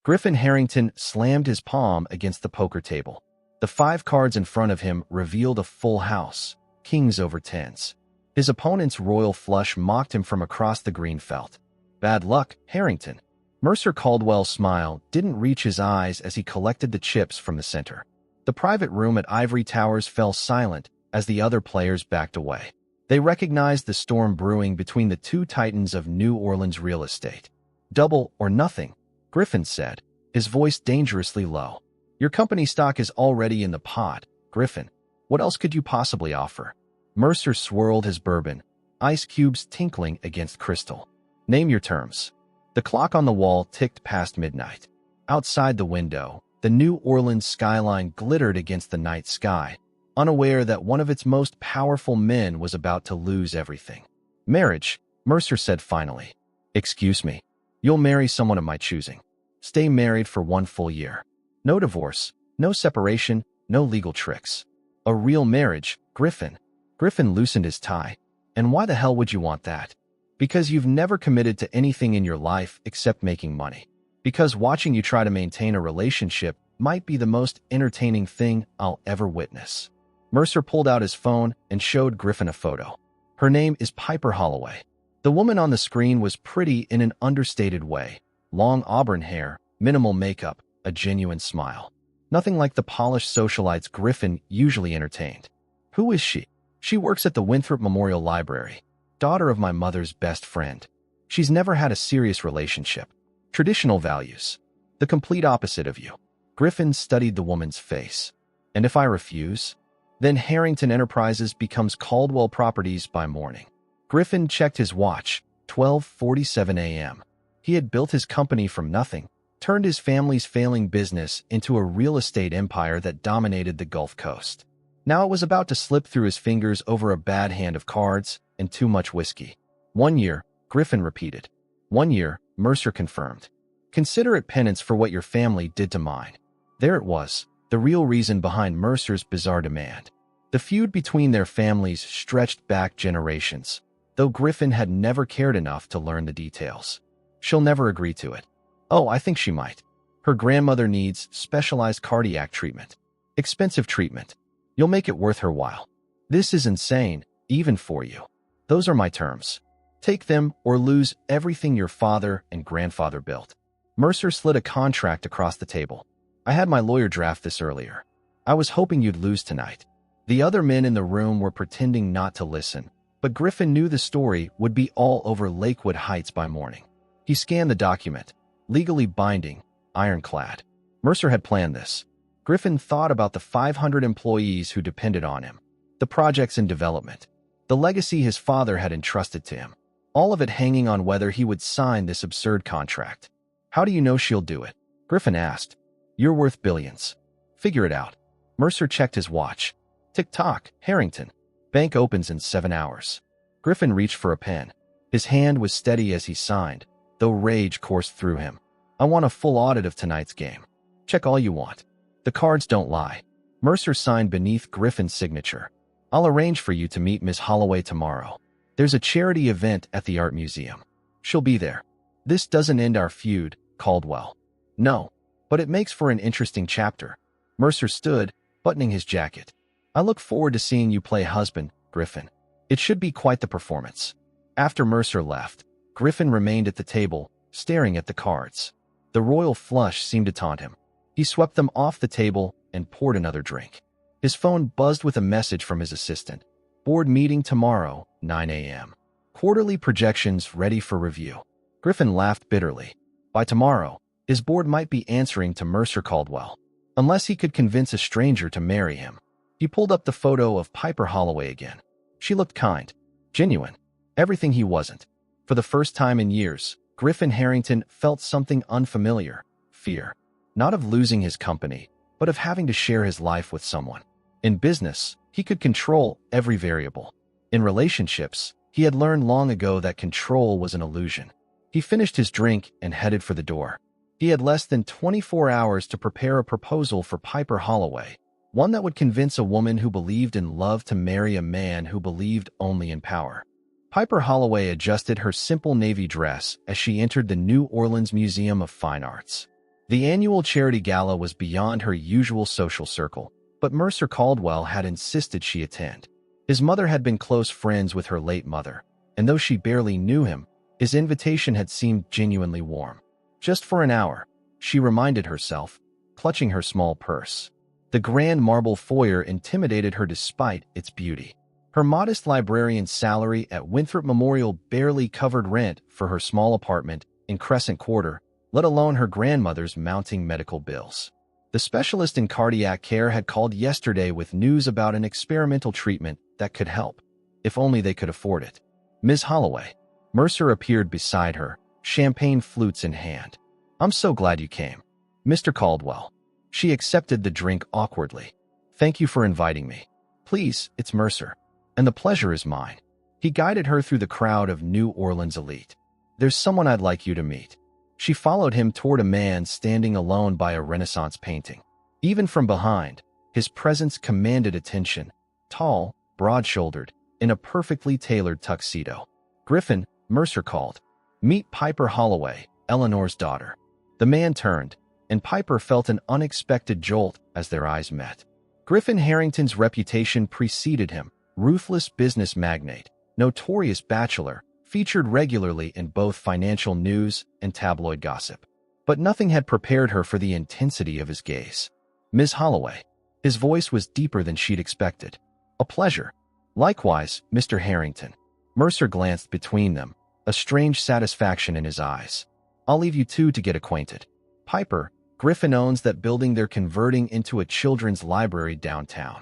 Griffin Harrington slammed his palm against the poker table. The 5 cards in front of him revealed a full house, kings over tens. His opponent's royal flush mocked him from across the green felt. Bad luck, Harrington. Mercer Caldwell's smile didn't reach his eyes as he collected the chips from the center. The private room at Ivory Towers fell silent as the other players backed away. They recognized the storm brewing between the 2 titans of New Orleans real estate. Double or nothing, Griffin said, his voice dangerously low. Your company stock is already in the pot, Griffin. What else could you possibly offer? Mercer swirled his bourbon, ice cubes tinkling against crystal. Name your terms. The clock on the wall ticked past midnight. Outside the window, the New Orleans skyline glittered against the night sky, unaware that one of its most powerful men was about to lose everything. Marriage, Mercer said finally. Excuse me. You'll marry someone of my choosing. Stay married for 1 full year. No divorce, no separation, no legal tricks. A real marriage, Griffin. Griffin loosened his tie. And why the hell would you want that? Because you've never committed to anything in your life except making money. Because watching you try to maintain a relationship might be the most entertaining thing I'll ever witness. Mercer pulled out his phone and showed Griffin a photo. Her name is Piper Holloway. The woman on the screen was pretty in an understated way. Long auburn hair, minimal makeup, a genuine smile. Nothing like the polished socialites Griffin usually entertained. Who is she? She works at the Winthrop Memorial Library. Daughter of my mother's best friend. She's never had a serious relationship. Traditional values. The complete opposite of you. Griffin studied the woman's face. And if I refuse? Then Harrington Enterprises becomes Caldwell Properties by morning. Griffin checked his watch, 12:47 a.m. He had built his company from nothing, turned his family's failing business into a real estate empire that dominated the Gulf Coast. Now it was about to slip through his fingers over a bad hand of cards and too much whiskey. 1 year, Griffin repeated. 1 year, Mercer confirmed. Consider it penance for what your family did to mine. There it was, the real reason behind Mercer's bizarre demand. The feud between their families stretched back generations, though Griffin had never cared enough to learn the details. She'll never agree to it. Oh, I think she might. Her grandmother needs specialized cardiac treatment. Expensive treatment. You'll make it worth her while. This is insane, even for you. Those are my terms. Take them or lose everything your father and grandfather built. Mercer slid a contract across the table. I had my lawyer draft this earlier. I was hoping you'd lose tonight. The other men in the room were pretending not to listen, but Griffin knew the story would be all over Lakewood Heights by morning. He scanned the document. Legally binding, ironclad. Mercer had planned this. Griffin thought about the 500 employees who depended on him, the projects in development, the legacy his father had entrusted to him, all of it hanging on whether he would sign this absurd contract. How do you know she'll do it? Griffin asked. You're worth billions. Figure it out. Mercer checked his watch. Tick-tock, Harrington. Bank opens in 7 hours. Griffin reached for a pen. His hand was steady as he signed, though rage coursed through him. I want a full audit of tonight's game. Check all you want. The cards don't lie. Mercer signed beneath Griffin's signature. I'll arrange for you to meet Miss Holloway tomorrow. There's a charity event at the art museum. She'll be there. This doesn't end our feud, Caldwell. No, but it makes for an interesting chapter. Mercer stood, buttoning his jacket. I look forward to seeing you play husband, Griffin. It should be quite the performance. After Mercer left, Griffin remained at the table, staring at the cards. The royal flush seemed to taunt him. He swept them off the table and poured another drink. His phone buzzed with a message from his assistant. Board meeting tomorrow, 9 a.m. Quarterly projections ready for review. Griffin laughed bitterly. By tomorrow, his board might be answering to Mercer Caldwell. Unless he could convince a stranger to marry him. He pulled up the photo of Piper Holloway again. She looked kind, genuine, everything he wasn't. For the first time in years, Griffin Harrington felt something unfamiliar, fear. Not of losing his company, but of having to share his life with someone. In business, he could control every variable. In relationships, he had learned long ago that control was an illusion. He finished his drink and headed for the door. He had less than 24 hours to prepare a proposal for Piper Holloway, one that would convince a woman who believed in love to marry a man who believed only in power. Piper Holloway adjusted her simple navy dress as she entered the New Orleans Museum of Fine Arts. The annual charity gala was beyond her usual social circle, but Mercer Caldwell had insisted she attend. His mother had been close friends with her late mother, and though she barely knew him, his invitation had seemed genuinely warm. Just for an hour, she reminded herself, clutching her small purse. The grand marble foyer intimidated her despite its beauty. Her modest librarian's salary at Winthrop Memorial barely covered rent for her small apartment in Crescent Quarter, let alone her grandmother's mounting medical bills. The specialist in cardiac care had called yesterday with news about an experimental treatment that could help, if only they could afford it. Ms. Holloway. Mercer appeared beside her, champagne flutes in hand. I'm so glad you came. Mr. Caldwell. She accepted the drink awkwardly. Thank you for inviting me. Please, it's Mercer. And the pleasure is mine. He guided her through the crowd of New Orleans elite. There's someone I'd like you to meet. She followed him toward a man standing alone by a Renaissance painting. Even from behind, his presence commanded attention. Tall, broad-shouldered, in a perfectly tailored tuxedo. Griffin, Mercer called. Meet Piper Holloway, Eleanor's daughter. The man turned, and Piper felt an unexpected jolt as their eyes met. Griffin Harrington's reputation preceded him. Ruthless business magnate, notorious bachelor, featured regularly in both financial news and tabloid gossip. But nothing had prepared her for the intensity of his gaze. Ms. Holloway. His voice was deeper than she'd expected. A pleasure. Likewise, Mr. Harrington. Mercer glanced between them, a strange satisfaction in his eyes. I'll leave you two to get acquainted. Piper, Griffin owns that building they're converting into a children's library downtown.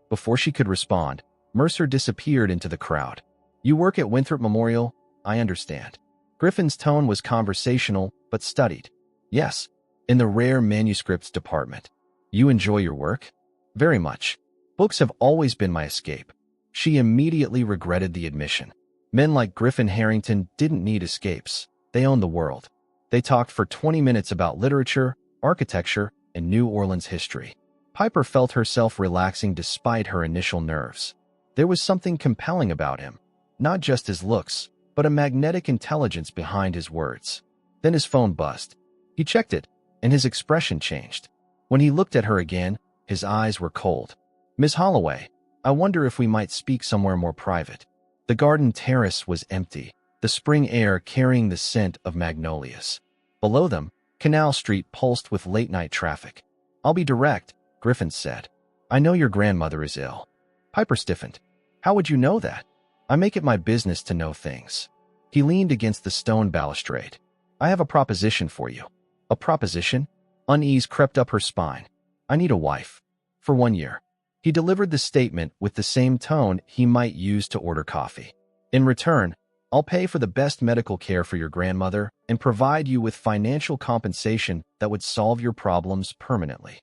Before she could respond, Mercer disappeared into the crowd. You work at Winthrop Memorial? I understand. Griffin's tone was conversational, but studied. Yes, in the rare manuscripts department. You enjoy your work? Very much. Books have always been my escape. She immediately regretted the admission. Men like Griffin Harrington didn't need escapes. They owned the world. They talked for 20 minutes about literature, architecture, and New Orleans history. Piper felt herself relaxing despite her initial nerves. There was something compelling about him, not just his looks, but a magnetic intelligence behind his words. Then his phone buzzed. He checked it, and his expression changed. When he looked at her again, his eyes were cold. Miss Holloway, I wonder if we might speak somewhere more private. The garden terrace was empty, the spring air carrying the scent of magnolias. Below them, Canal Street pulsed with late-night traffic. I'll be direct, Griffin said. I know your grandmother is ill. Piper stiffened. How would you know that? I make it my business to know things. He leaned against the stone balustrade. I have a proposition for you. A proposition? Unease crept up her spine. I need a wife. For 1 year. He delivered the statement with the same tone he might use to order coffee. In return, I'll pay for the best medical care for your grandmother and provide you with financial compensation that would solve your problems permanently.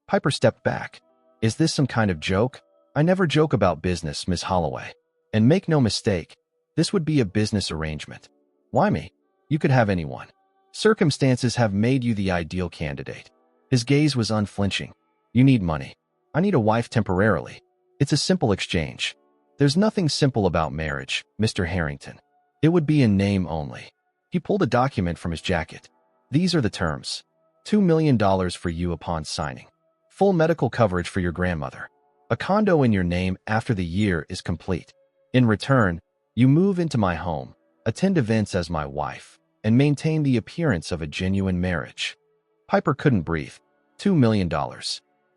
Piper stepped back. Is this some kind of joke? I never joke about business, Miss Holloway. And make no mistake, this would be a business arrangement. Why me? You could have anyone. Circumstances have made you the ideal candidate. His gaze was unflinching. You need money. I need a wife temporarily. It's a simple exchange. There's nothing simple about marriage, Mr. Harrington. It would be in name only. He pulled a document from his jacket. These are the terms. $2 million for you upon signing. Full medical coverage for your grandmother. A condo in your name after the year is complete. In return, you move into my home, attend events as my wife, and maintain the appearance of a genuine marriage. Piper couldn't breathe. $2 million.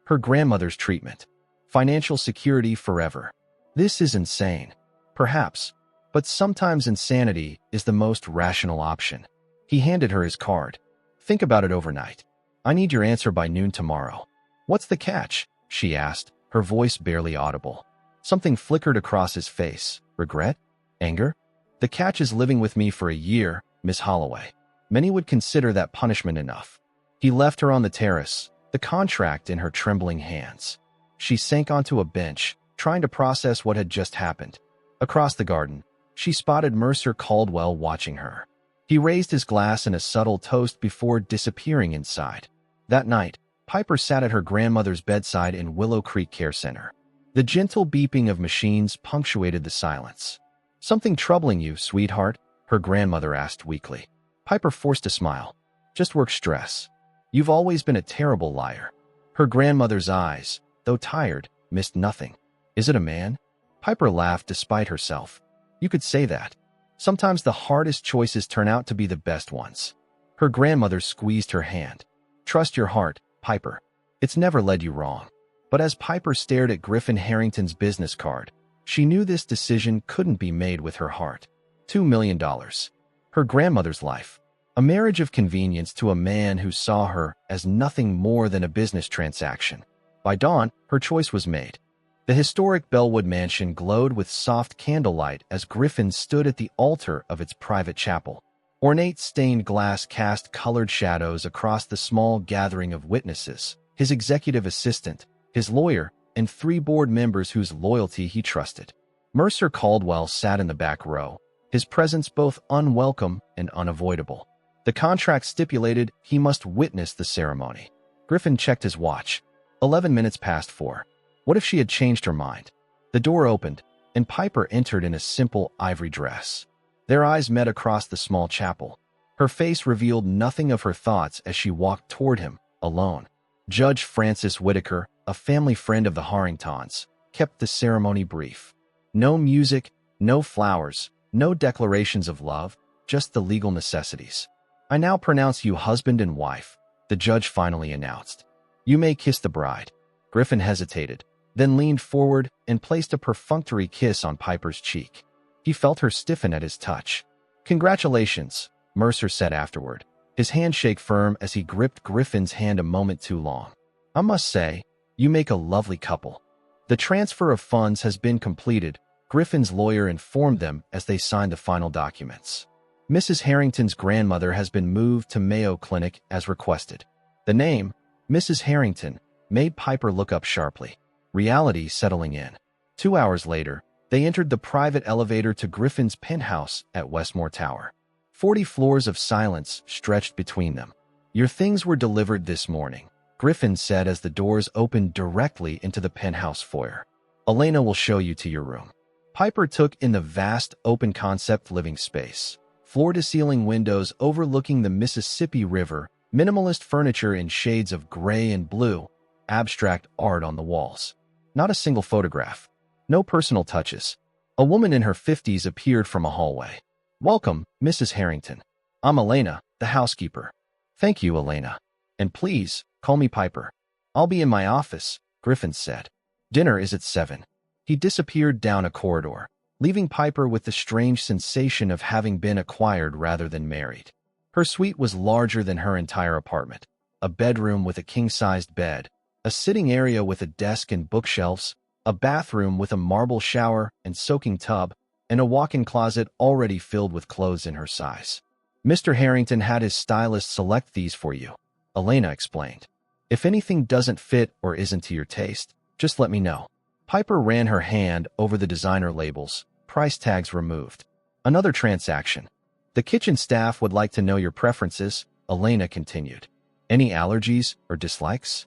Her grandmother's treatment. Financial security forever. This is insane. Perhaps. But sometimes insanity is the most rational option. He handed her his card. Think about it overnight. I need your answer by noon tomorrow. What's the catch? She asked, her voice barely audible. Something flickered across his face. Regret? Anger? The catch is living with me for a year, Miss Holloway. Many would consider that punishment enough. He left her on the terrace, the contract in her trembling hands. She sank onto a bench, trying to process what had just happened. Across the garden, she spotted Mercer Caldwell watching her. He raised his glass in a subtle toast before disappearing inside. That night, Piper sat at her grandmother's bedside in Willow Creek Care Center. The gentle beeping of machines punctuated the silence. Something troubling you, sweetheart? Her grandmother asked weakly. Piper forced a smile. Just work stress. You've always been a terrible liar. Her grandmother's eyes, though tired, missed nothing. Is it a man? Piper laughed despite herself. You could say that. Sometimes the hardest choices turn out to be the best ones. Her grandmother squeezed her hand. Trust your heart, Piper. It's never led you wrong. But as Piper stared at Griffin Harrington's business card, she knew this decision couldn't be made with her heart. $2 million. Her grandmother's life. A marriage of convenience to a man who saw her as nothing more than a business transaction. By dawn, her choice was made. The historic Bellwood mansion glowed with soft candlelight as Griffin stood at the altar of its private chapel. Ornate stained glass cast colored shadows across the small gathering of witnesses, his executive assistant, his lawyer, and 3 board members whose loyalty he trusted. Mercer Caldwell sat in the back row, his presence both unwelcome and unavoidable. The contract stipulated he must witness the ceremony. Griffin checked his watch. 11 minutes past 4. What if she had changed her mind? The door opened, and Piper entered in a simple ivory dress. Their eyes met across the small chapel. Her face revealed nothing of her thoughts as she walked toward him, alone. Judge Francis Whitaker, a family friend of the Harringtons, kept the ceremony brief. No music, no flowers, no declarations of love, just the legal necessities. I now pronounce you husband and wife, the judge finally announced. You may kiss the bride. Griffin hesitated, then leaned forward and placed a perfunctory kiss on Piper's cheek. He felt her stiffen at his touch. Congratulations, Mercer said afterward, his handshake firm as he gripped Griffin's hand a moment too long. I must say, you make a lovely couple. The transfer of funds has been completed, Griffin's lawyer informed them as they signed the final documents. Mrs. Harrington's grandmother has been moved to Mayo Clinic as requested. The name, Mrs. Harrington, made Piper look up sharply, reality settling in. 2 hours later, they entered the private elevator to Griffin's penthouse at Westmore Tower. 40 floors of silence stretched between them. Your things were delivered this morning, Griffin said as the doors opened directly into the penthouse foyer. Elena will show you to your room. Piper took in the vast, open-concept living space. Floor-to-ceiling windows overlooking the Mississippi River, minimalist furniture in shades of gray and blue, abstract art on the walls. Not a single photograph. No personal touches. A woman in her 50s appeared from a hallway. Welcome, Mrs. Harrington. I'm Elena, the housekeeper. Thank you, Elena. And please, call me Piper. I'll be in my office, Griffin said. Dinner is at 7. He disappeared down a corridor, leaving Piper with the strange sensation of having been acquired rather than married. Her suite was larger than her entire apartment. A bedroom with a king-sized bed, a sitting area with a desk and bookshelves, a bathroom with a marble shower and soaking tub, and a walk-in closet already filled with clothes in her size. Mr. Harrington had his stylist select these for you, Elena explained. If anything doesn't fit or isn't to your taste, just let me know. Piper ran her hand over the designer labels, price tags removed. Another transaction. The kitchen staff would like to know your preferences, Elena continued. Any allergies or dislikes?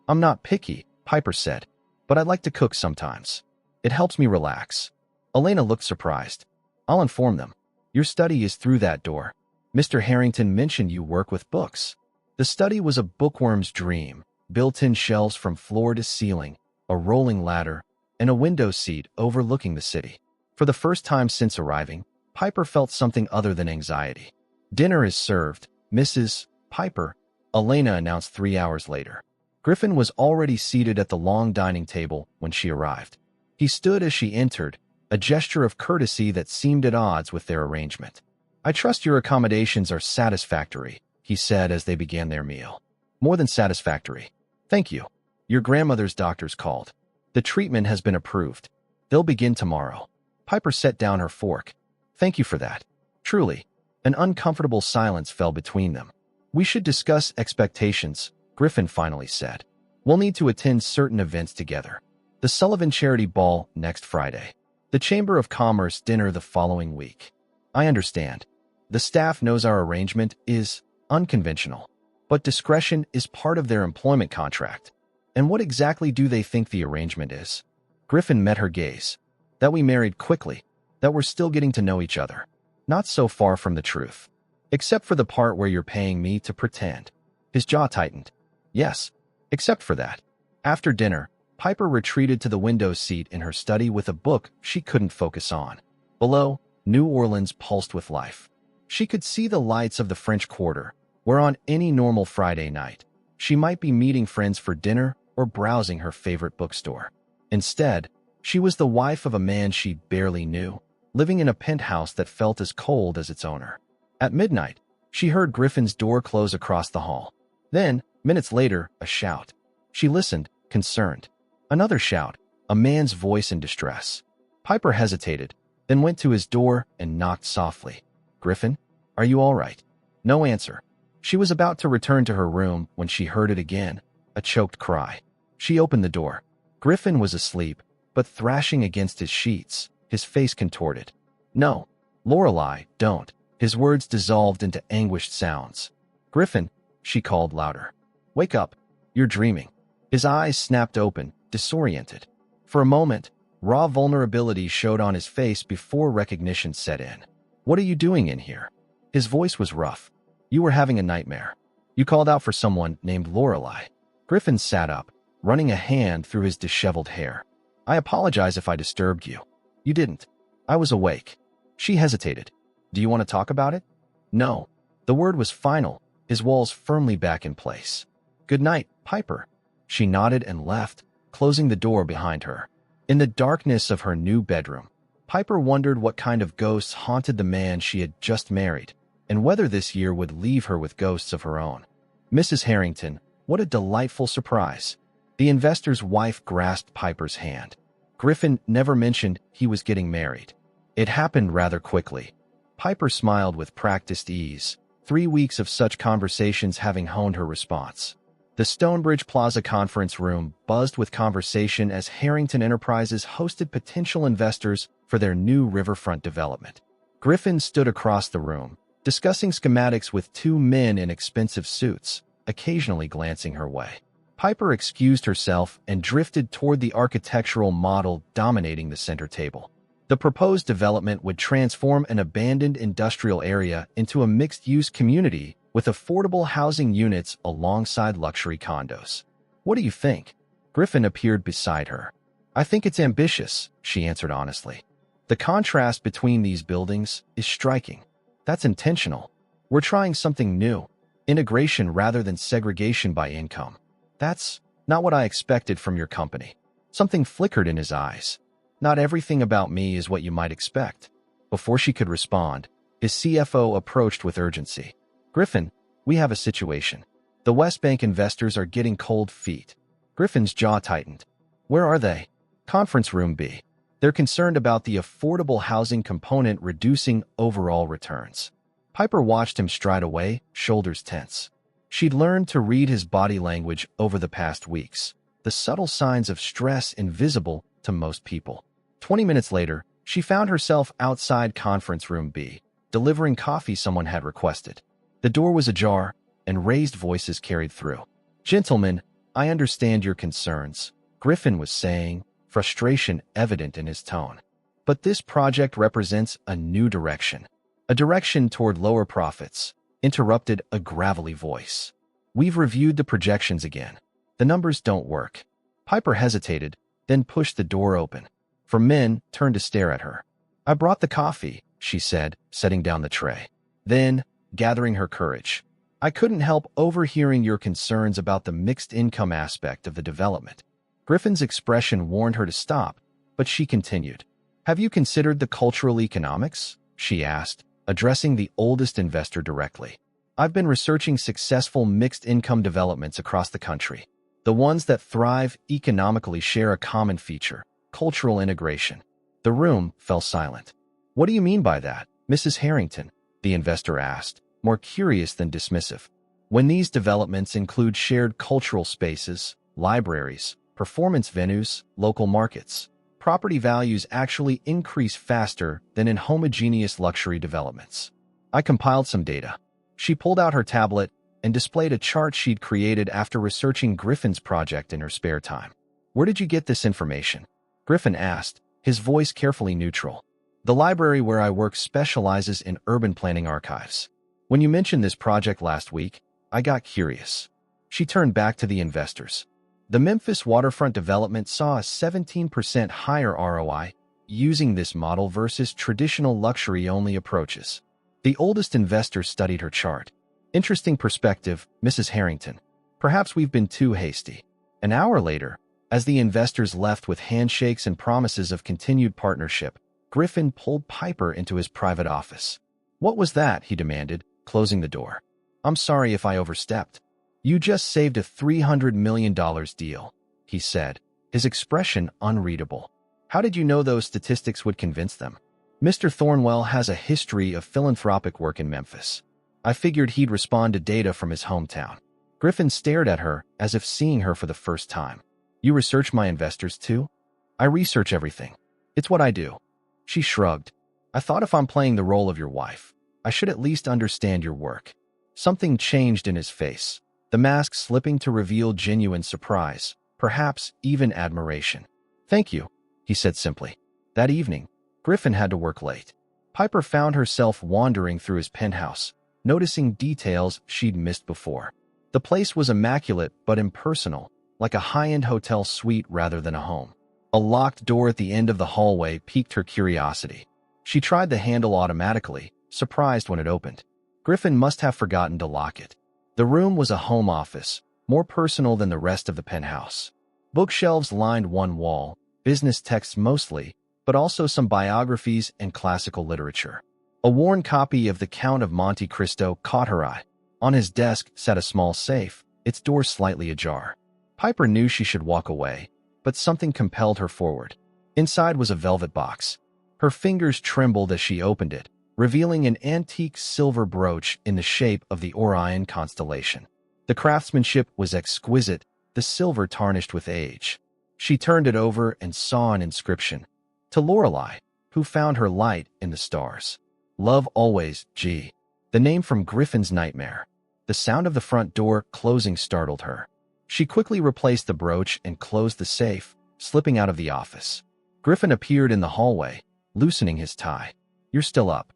I'm not picky, Piper said, but I'd like to cook sometimes. It helps me relax. Elena looked surprised. I'll inform them. Your study is through that door. Mr. Harrington mentioned you work with books. The study was a bookworm's dream, built-in shelves from floor to ceiling, a rolling ladder, and a window seat overlooking the city. For the first time since arriving, Piper felt something other than anxiety. Dinner is served, Mrs. Piper, Elena announced 3 hours later. Griffin was already seated at the long dining table when she arrived. He stood as she entered, a gesture of courtesy that seemed at odds with their arrangement. I trust your accommodations are satisfactory, he said as they began their meal. More than satisfactory. Thank you. Your grandmother's doctors called. The treatment has been approved. They'll begin tomorrow. Piper set down her fork. Thank you for that. Truly. An uncomfortable silence fell between them. We should discuss expectations, Griffin finally said. We'll need to attend certain events together. The Sullivan Charity Ball next Friday. The Chamber of Commerce dinner the following week. I understand. The staff knows our arrangement is unconventional, but discretion is part of their employment contract. And what exactly do they think the arrangement is? Griffin met her gaze. That we married quickly, that we're still getting to know each other. Not so far from the truth. Except for the part where you're paying me to pretend. His jaw tightened. Yes, except for that. After dinner, Piper retreated to the window seat in her study with a book she couldn't focus on. Below, New Orleans pulsed with life. She could see the lights of the French Quarter, where on any normal Friday night, she might be meeting friends for dinner or browsing her favorite bookstore. Instead, she was the wife of a man she barely knew, living in a penthouse that felt as cold as its owner. At midnight, she heard Griffin's door close across the hall. Then, minutes later, a shout. She listened, concerned. Another shout, a man's voice in distress. Piper hesitated, then went to his door and knocked softly. "Griffin, are you all right?" No answer. She was about to return to her room when she heard it again, a choked cry. She opened the door. Griffin was asleep, but thrashing against his sheets, his face contorted. "No, Lorelei, don't." His words dissolved into anguished sounds. "Griffin," she called louder. "Wake up. You're dreaming." His eyes snapped open, disoriented. For a moment, raw vulnerability showed on his face before recognition set in. "What are you doing in here?" His voice was rough. "You were having a nightmare. You called out for someone named Lorelei." Griffin sat up, running a hand through his disheveled hair. "I apologize if I disturbed you." "You didn't. I was awake." She hesitated. "Do you want to talk about it?" "No." The word was final, his walls firmly back in place. "Good night, Piper." She nodded and left, closing the door behind her. In the darkness of her new bedroom, Piper wondered what kind of ghosts haunted the man she had just married, and whether this year would leave her with ghosts of her own. Mrs. Harrington, what a delightful surprise. The investor's wife grasped Piper's hand. Griffin never mentioned he was getting married. It happened rather quickly. Piper smiled with practiced ease, 3 weeks of such conversations having honed her response. The Stonebridge Plaza conference room buzzed with conversation as Harrington Enterprises hosted potential investors for their new riverfront development. Griffin stood across the room, discussing schematics with 2 men in expensive suits, occasionally glancing her way. Piper excused herself and drifted toward the architectural model dominating the center table. The proposed development would transform an abandoned industrial area into a mixed-use community with affordable housing units alongside luxury condos. "What do you think?" Griffin appeared beside her. "I think it's ambitious," she answered honestly. "The contrast between these buildings is striking. That's intentional. We're trying something new, integration rather than segregation by income." "That's not what I expected from your company." Something flickered in his eyes. "Not everything about me is what you might expect." Before she could respond, his CFO approached with urgency. "Griffin, we have a situation. The West Bank investors are getting cold feet." Griffin's jaw tightened. "Where are they?" "Conference room B. They're concerned about the affordable housing component reducing overall returns." Piper watched him stride away, shoulders tense. She'd learned to read his body language over the past weeks, the subtle signs of stress invisible to most people. 20 minutes later, she found herself outside conference room B, delivering coffee someone had requested. The door was ajar, and raised voices carried through. "Gentlemen, I understand your concerns," Griffin was saying, frustration evident in his tone. "But this project represents a new direction. A direction toward lower profits," interrupted a gravelly voice. "We've reviewed the projections again. The numbers don't work." Piper hesitated, then pushed the door open. For men turned to stare at her. "I brought the coffee," she said, setting down the tray. Then, gathering her courage, "I couldn't help overhearing your concerns about the mixed income aspect of the development." Griffin's expression warned her to stop, but she continued. "Have you considered the cultural economics?" she asked, addressing the oldest investor directly. "I've been researching successful mixed income developments across the country. The ones that thrive economically share a common feature: cultural integration." The room fell silent. "What do you mean by that, Mrs. Harrington?" the investor asked, more curious than dismissive. "When these developments include shared cultural spaces, libraries, performance venues, local markets, property values actually increase faster than in homogeneous luxury developments." I compiled some data. She pulled out her tablet and displayed a chart she'd created after researching Griffin's project in her spare time. "Where did you get this information?" Griffin asked, his voice carefully neutral. "The library where I work specializes in urban planning archives. When you mentioned this project last week, I got curious. She turned back to the investors. The Memphis waterfront development saw a 17% higher ROI using this model versus traditional luxury-only approaches. The oldest investor studied her chart. Interesting perspective, Mrs. Harrington. Perhaps we've been too hasty. An hour later, as the investors left with handshakes and promises of continued partnership, Griffin pulled Piper into his private office. "What was that?" he demanded, closing the door. "I'm sorry if I overstepped." "You just saved a $300 million deal," he said, his expression unreadable. "How did you know those statistics would convince them?" "Mr. Thornwell has a history of philanthropic work in Memphis. I figured he'd respond to data from his hometown." Griffin stared at her as if seeing her for the first time. "You research my investors too?" "I research everything. It's what I do." She shrugged. "I thought if I'm playing the role of your wife, I should at least understand your work." Something changed in his face, the mask slipping to reveal genuine surprise, perhaps even admiration. "Thank you," he said simply. That evening, Griffin had to work late. Piper found herself wandering through his penthouse, noticing details she'd missed before. The place was immaculate but impersonal, like a high-end hotel suite rather than a home. A locked door at the end of the hallway piqued her curiosity. She tried the handle automatically, surprised when it opened. Griffin must have forgotten to lock it. The room was a home office, more personal than the rest of the penthouse. Bookshelves lined one wall, business texts mostly, but also some biographies and classical literature. A worn copy of The Count of Monte Cristo caught her eye. On his desk sat a small safe, its door slightly ajar. Piper knew she should walk away, but something compelled her forward. Inside was a velvet box. Her fingers trembled as she opened it, revealing an antique silver brooch in the shape of the Orion constellation. The craftsmanship was exquisite, the silver tarnished with age. She turned it over and saw an inscription. "To Lorelei, who found her light in the stars. Love always, G." The name from Griffin's nightmare. The sound of the front door closing startled her. She quickly replaced the brooch and closed the safe, slipping out of the office. Griffin appeared in the hallway, loosening his tie. "You're still up."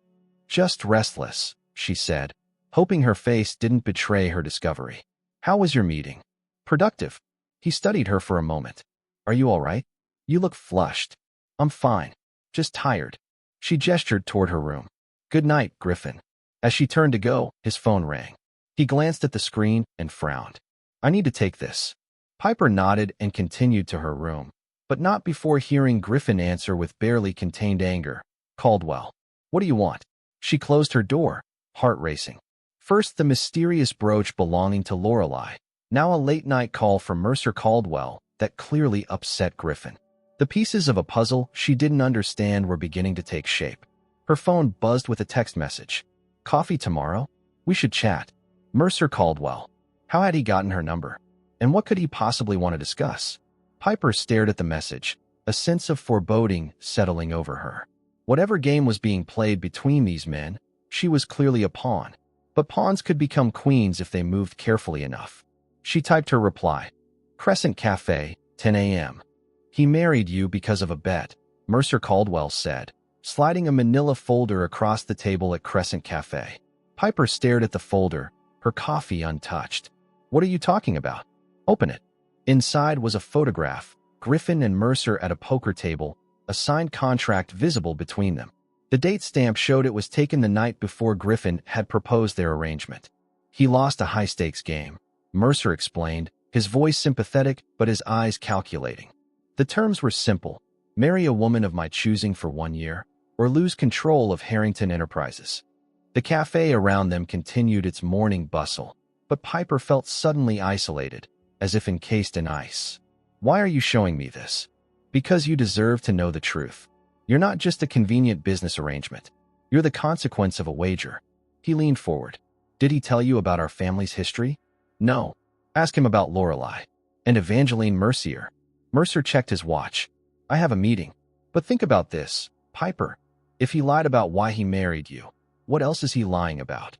"Just restless," she said, hoping her face didn't betray her discovery. "How was your meeting?" "Productive." He studied her for a moment. "Are you all right? You look flushed." "I'm fine. Just tired." She gestured toward her room. "Good night, Griffin." As she turned to go, his phone rang. He glanced at the screen and frowned. "I need to take this." Piper nodded and continued to her room, but not before hearing Griffin answer with barely contained anger. "Caldwell. What do you want?" She closed her door, heart racing. First, the mysterious brooch belonging to Lorelei. Now a late-night call from Mercer Caldwell that clearly upset Griffin. The pieces of a puzzle she didn't understand were beginning to take shape. Her phone buzzed with a text message. "Coffee tomorrow? We should chat." Mercer Caldwell. How had he gotten her number? And what could he possibly want to discuss? Piper stared at the message, a sense of foreboding settling over her. Whatever game was being played between these men, she was clearly a pawn. But pawns could become queens if they moved carefully enough. She typed her reply. "Crescent Cafe, 10 a.m. "He married you because of a bet," Mercer Caldwell said, sliding a manila folder across the table at Crescent Cafe. Piper stared at the folder, her coffee untouched. "What are you talking about?" "Open it." Inside was a photograph, Griffin and Mercer at a poker table, a signed contract visible between them. The date stamp showed it was taken the night before Griffin had proposed their arrangement. "He lost a high-stakes game," Mercer explained, his voice sympathetic but his eyes calculating. "The terms were simple. Marry a woman of my choosing for 1 year, or lose control of Harrington Enterprises." The cafe around them continued its morning bustle, but Piper felt suddenly isolated, as if encased in ice. "Why are you showing me this?" "Because you deserve to know the truth. You're not just a convenient business arrangement. You're the consequence of a wager." He leaned forward. "Did he tell you about our family's history?" "No." "Ask him about Lorelei. And Evangeline Mercier." Mercer checked his watch. "I have a meeting. But think about this, Piper. If he lied about why he married you, what else is he lying about?"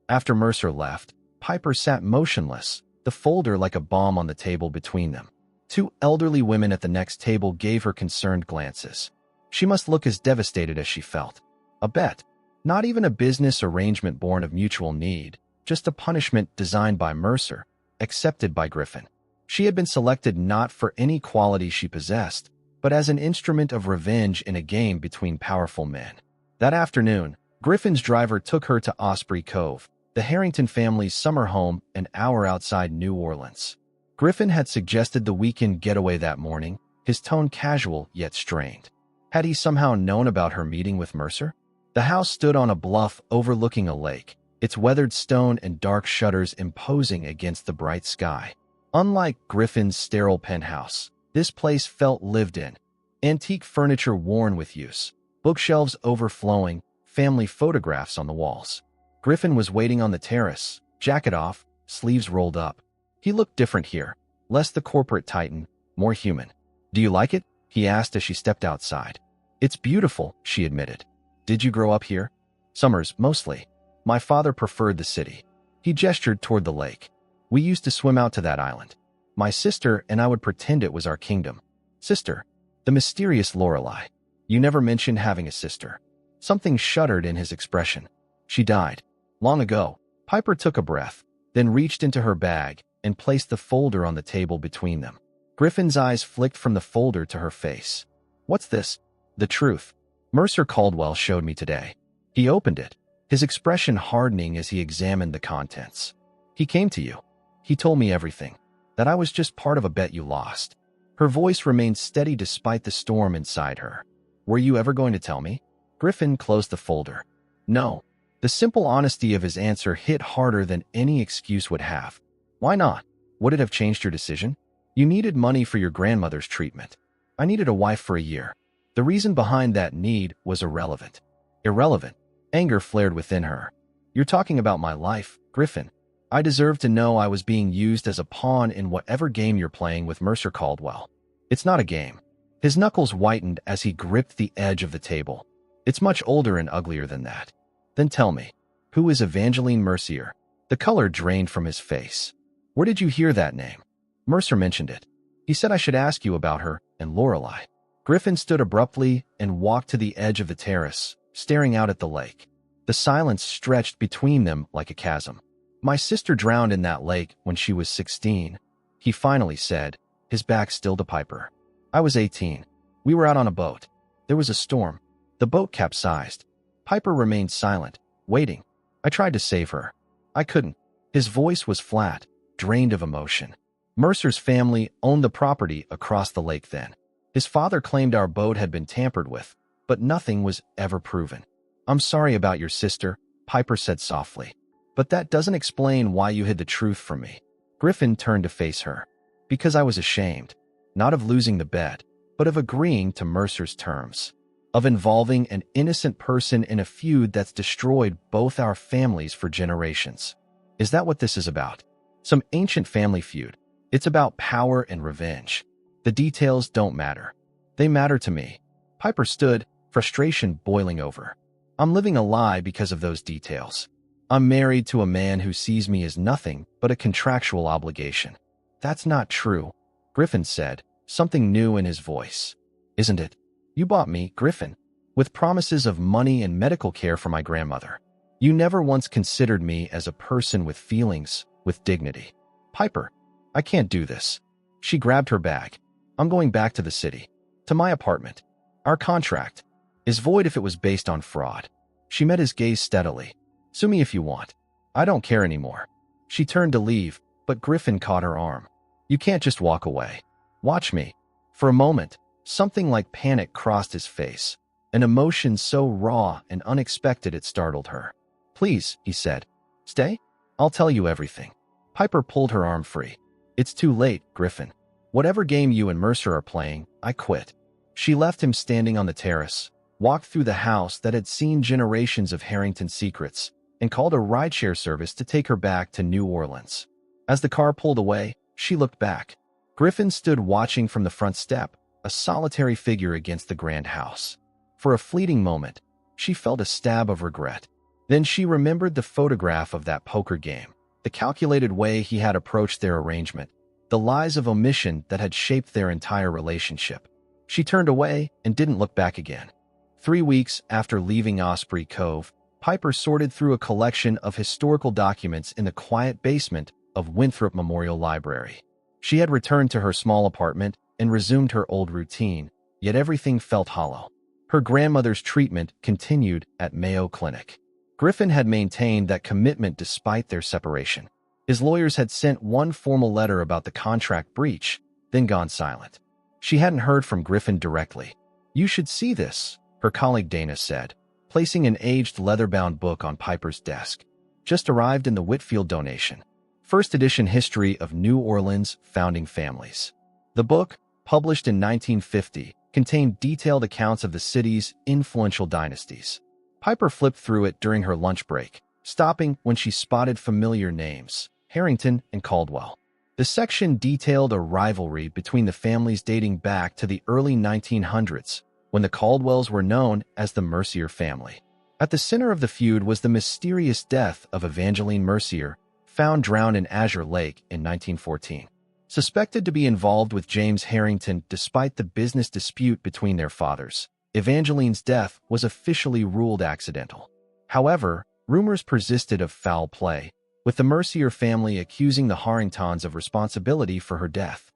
After Mercer left, Piper sat motionless, the folder like a bomb on the table between them. Two elderly women at the next table gave her concerned glances. She must look as devastated as she felt. A bet. Not even a business arrangement born of mutual need, just a punishment designed by Mercer, accepted by Griffin. She had been selected not for any quality she possessed, but as an instrument of revenge in a game between powerful men. That afternoon, Griffin's driver took her to Osprey Cove, the Harrington family's summer home an hour outside New Orleans. Griffin had suggested the weekend getaway that morning, his tone casual yet strained. Had he somehow known about her meeting with Mercer? The house stood on a bluff overlooking a lake, its weathered stone and dark shutters imposing against the bright sky. Unlike Griffin's sterile penthouse, this place felt lived in. Antique furniture worn with use, bookshelves overflowing, family photographs on the walls. Griffin was waiting on the terrace, jacket off, sleeves rolled up. He looked different here, less the corporate titan, more human. "Do you like it?" he asked as she stepped outside. "It's beautiful," she admitted. "Did you grow up here?" "Summers, mostly. My father preferred the city." He gestured toward the lake. "We used to swim out to that island. My sister and I would pretend it was our kingdom." "Sister?" The mysterious Lorelei. "You never mentioned having a sister." Something shuddered in his expression. "She died. Long ago." Piper took a breath, then reached into her bag and placed the folder on the table between them. Griffin's eyes flicked from the folder to her face. "What's this?" "The truth. Mercer Caldwell showed me today." He opened it, his expression hardening as he examined the contents. "He came to you. He told me everything. That I was just part of a bet you lost." Her voice remained steady despite the storm inside her. "Were you ever going to tell me?" Griffin closed the folder. "No." The simple honesty of his answer hit harder than any excuse would have. "Why not? Would it have changed your decision?" "You needed money for your grandmother's treatment. I needed a wife for a year." The reason behind that need was irrelevant. Irrelevant. Anger flared within her. "You're talking about my life, Griffin. I deserve to know I was being used as a pawn in whatever game you're playing with Mercer Caldwell." "It's not a game." His knuckles whitened as he gripped the edge of the table. "It's much older and uglier than that." "Then tell me, who is Evangeline Mercier?" The color drained from his face. "Where did you hear that name?" "Mercer mentioned it. He said I should ask you about her and Lorelei." Griffin stood abruptly and walked to the edge of the terrace, staring out at the lake. The silence stretched between them like a chasm. "My sister drowned in that lake when she was 16, he finally said, his back still to Piper. "I was 18. We were out on a boat. There was a storm. The boat capsized. Piper remained silent, waiting. I tried to save her. I couldn't." His voice was flat, drained of emotion. "Mercer's family owned the property across the lake then. His father claimed our boat had been tampered with, but nothing was ever proven." "I'm sorry about your sister," Piper said softly. "But that doesn't explain why you hid the truth from me." Griffin turned to face her. "Because I was ashamed, not of losing the bet, but of agreeing to Mercer's terms. Of involving an innocent person in a feud that's destroyed both our families for generations." "Is that what this is about? Some ancient family feud?" "It's about power and revenge. The details don't matter. They matter to me." Piper stood, frustration boiling over. "I'm living a lie because of those details. I'm married to a man who sees me as nothing but a contractual obligation." "That's not true," Griffin said, something new in his voice. "Isn't it? You bought me, Griffin, with promises of money and medical care for my grandmother. You never once considered me as a person with feelings, with dignity." "Piper, I can't do this." She grabbed her bag. "I'm going back to the city. To my apartment. Our contract is void if it was based on fraud." She met his gaze steadily. "Sue me if you want. I don't care anymore." She turned to leave, but Griffin caught her arm. "You can't just walk away. Watch me." For a moment, something like panic crossed his face, an emotion so raw and unexpected it startled her. "Please," he said. "Stay? I'll tell you everything." Piper pulled her arm free. "It's too late, Griffin. Whatever game you and Mercer are playing, I quit." She left him standing on the terrace, walked through the house that had seen generations of Harrington secrets, and called a rideshare service to take her back to New Orleans. As the car pulled away, she looked back. Griffin stood watching from the front step, a solitary figure against the grand house. For a fleeting moment, she felt a stab of regret. Then she remembered the photograph of that poker game, the calculated way he had approached their arrangement, the lies of omission that had shaped their entire relationship. She turned away and didn't look back again. 3 weeks after leaving Osprey Cove, Piper sorted through a collection of historical documents in the quiet basement of Winthrop Memorial Library. She had returned to her small apartment and resumed her old routine, yet everything felt hollow. Her grandmother's treatment continued at Mayo Clinic. Griffin had maintained that commitment despite their separation. His lawyers had sent one formal letter about the contract breach, then gone silent. She hadn't heard from Griffin directly. "You should see this," her colleague Dana said, placing an aged leather-bound book on Piper's desk. "Just arrived in the Whitfield donation. First edition history of New Orleans founding families." The book, published in 1950, contained detailed accounts of the city's influential dynasties. Piper flipped through it during her lunch break, stopping when she spotted familiar names: Harrington and Caldwell. The section detailed a rivalry between the families dating back to the early 1900s, when the Caldwells were known as the Mercier family. At the center of the feud was the mysterious death of Evangeline Mercier, found drowned in Azure Lake in 1914. Suspected to be involved with James Harrington despite the business dispute between their fathers, Evangeline's death was officially ruled accidental. However, rumors persisted of foul play, with the Mercier family accusing the Harringtons of responsibility for her death.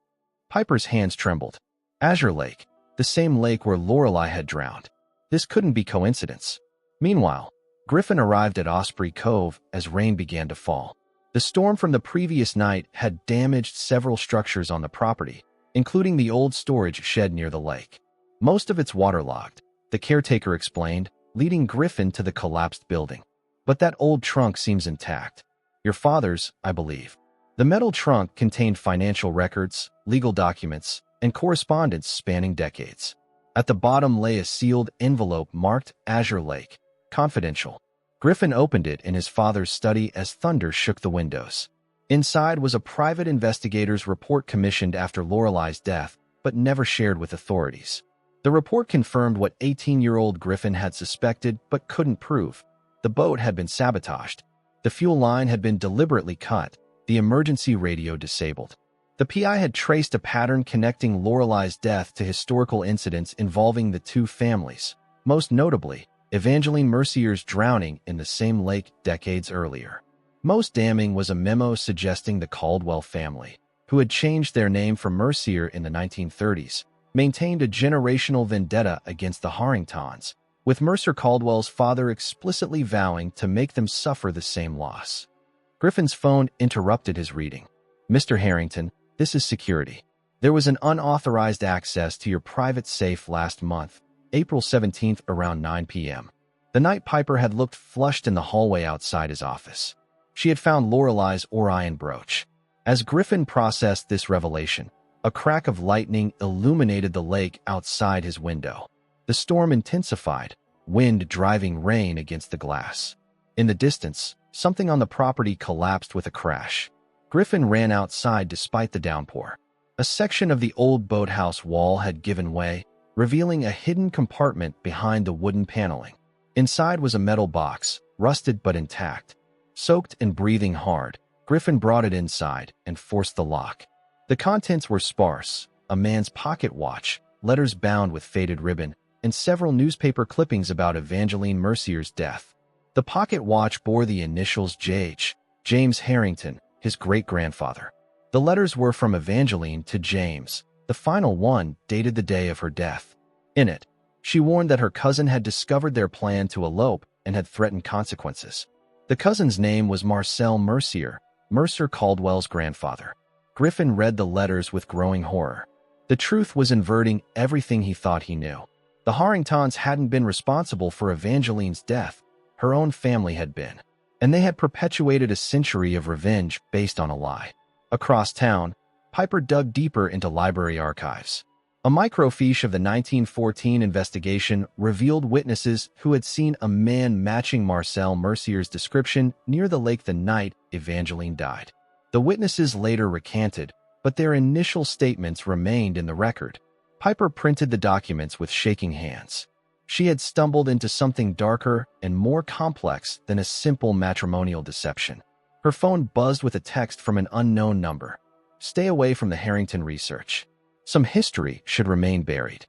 Piper's hands trembled. Azure Lake, the same lake where Lorelei had drowned. This couldn't be coincidence. Meanwhile, Griffin arrived at Osprey Cove as rain began to fall. The storm from the previous night had damaged several structures on the property, including the old storage shed near the lake. Most of it's waterlogged, the caretaker explained, leading Griffin to the collapsed building. "But that old trunk seems intact. Your father's, I believe." The metal trunk contained financial records, legal documents, and correspondence spanning decades. At the bottom lay a sealed envelope marked Azure Lake, confidential. Griffin opened it in his father's study as thunder shook the windows. Inside was a private investigator's report commissioned after Lorelei's death, but never shared with authorities. The report confirmed what 18-year-old Griffin had suspected but couldn't prove. The boat had been sabotaged. The fuel line had been deliberately cut, the emergency radio disabled. The PI had traced a pattern connecting Lorelei's death to historical incidents involving the two families, most notably Evangeline Mercier's drowning in the same lake decades earlier. Most damning was a memo suggesting the Caldwell family, who had changed their name from Mercier in the 1930s, maintained a generational vendetta against the Harringtons, with Mercer Caldwell's father explicitly vowing to make them suffer the same loss. Griffin's phone interrupted his reading. "Mr. Harrington, this is security. There was an unauthorized access to your private safe last month, April 17th around 9 p.m. The night Piper had looked flushed in the hallway outside his office. She had found Lorelei's Orion brooch. As Griffin processed this revelation, a crack of lightning illuminated the lake outside his window. The storm intensified, wind driving rain against the glass. In the distance, something on the property collapsed with a crash. Griffin ran outside despite the downpour. A section of the old boathouse wall had given way, revealing a hidden compartment behind the wooden paneling. Inside was a metal box, rusted but intact. Soaked and breathing hard, Griffin brought it inside and forced the lock. The contents were sparse: a man's pocket watch, letters bound with faded ribbon, and several newspaper clippings about Evangeline Mercier's death. The pocket watch bore the initials J.H., James Harrington, his great-grandfather. The letters were from Evangeline to James, the final one dated the day of her death. In it, she warned that her cousin had discovered their plan to elope and had threatened consequences. The cousin's name was Marcel Mercier, Mercer Caldwell's grandfather. Griffin read the letters with growing horror. The truth was inverting everything he thought he knew. The Harringtons hadn't been responsible for Evangeline's death. Her own family had been. And they had perpetuated a century of revenge based on a lie. Across town, Piper dug deeper into library archives. A microfiche of the 1914 investigation revealed witnesses who had seen a man matching Marcel Mercier's description near the lake the night Evangeline died. The witnesses later recanted, but their initial statements remained in the record. Piper printed the documents with shaking hands. She had stumbled into something darker and more complex than a simple matrimonial deception. Her phone buzzed with a text from an unknown number. "Stay away from the Harrington research. Some history should remain buried."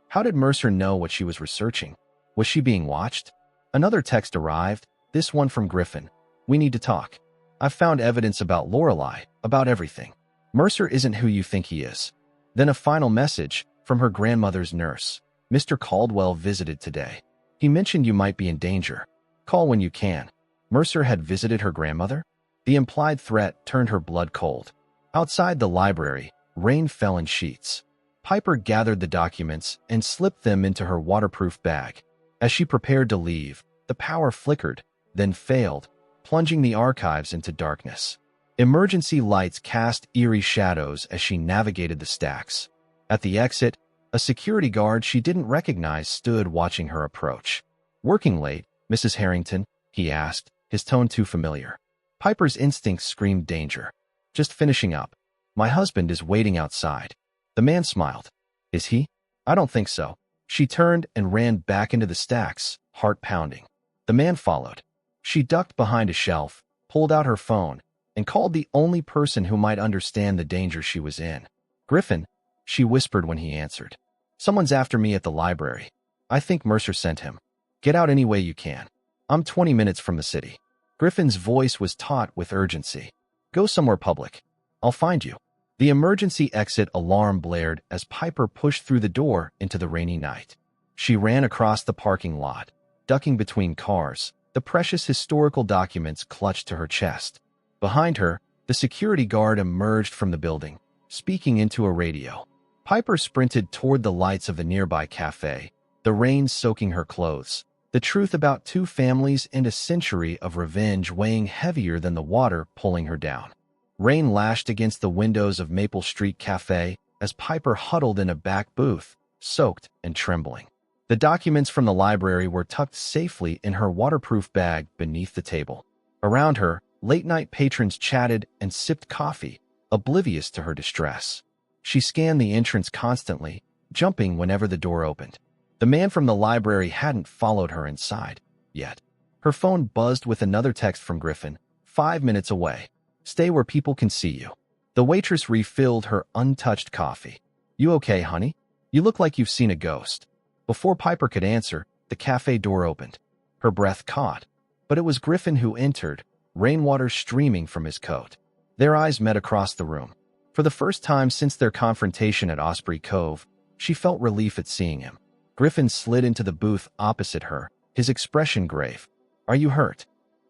How did Mercer know what she was researching? Was she being watched? Another text arrived, this one from Griffin. We need to talk. I've found evidence about Lorelei, about everything. Mercer isn't who you think he is. Then a final message from her grandmother's nurse. Mr. Caldwell visited today. He mentioned you might be in danger. Call when you can. Mercer had visited her grandmother? The implied threat turned her blood cold. Outside the library, rain fell in sheets. Piper gathered the documents and slipped them into her waterproof bag. As she prepared to leave, the power flickered, then failed, plunging the archives into darkness. Emergency lights cast eerie shadows as she navigated the stacks. At the exit, a security guard she didn't recognize stood watching her approach. Working late, Mrs. Harrington? He asked, his tone too familiar. Piper's instincts screamed danger. Just finishing up. My husband is waiting outside. The man smiled. Is he? I don't think so. She turned and ran back into the stacks, heart pounding. The man followed. She ducked behind a shelf, pulled out her phone, and called the only person who might understand the danger she was in. Griffin, she whispered when he answered. Someone's after me at the library. I think Mercer sent him. Get out any way you can. I'm 20 minutes from the city. Griffin's voice was taut with urgency. Go somewhere public. I'll find you. The emergency exit alarm blared as Piper pushed through the door into the rainy night. She ran across the parking lot, ducking between cars, the precious historical documents clutched to her chest. Behind her, the security guard emerged from the building, speaking into a radio. Piper sprinted toward the lights of the nearby cafe, the rain soaking her clothes, the truth about two families and a century of revenge weighing heavier than the water pulling her down. Rain lashed against the windows of Maple Street Cafe as Piper huddled in a back booth, soaked and trembling. The documents from the library were tucked safely in her waterproof bag beneath the table. Around her, late-night patrons chatted and sipped coffee, oblivious to her distress. She scanned the entrance constantly, jumping whenever the door opened. The man from the library hadn't followed her inside, yet. Her phone buzzed with another text from Griffin, 5 minutes away. Stay where people can see you. The waitress refilled her untouched coffee. You okay, honey? You look like you've seen a ghost. Before Piper could answer, the cafe door opened. Her breath caught, but it was Griffin who entered, rainwater streaming from his coat. Their eyes met across the room. For the first time since their confrontation at Osprey Cove, she felt relief at seeing him. Griffin slid into the booth opposite her, his expression grave. Are you hurt?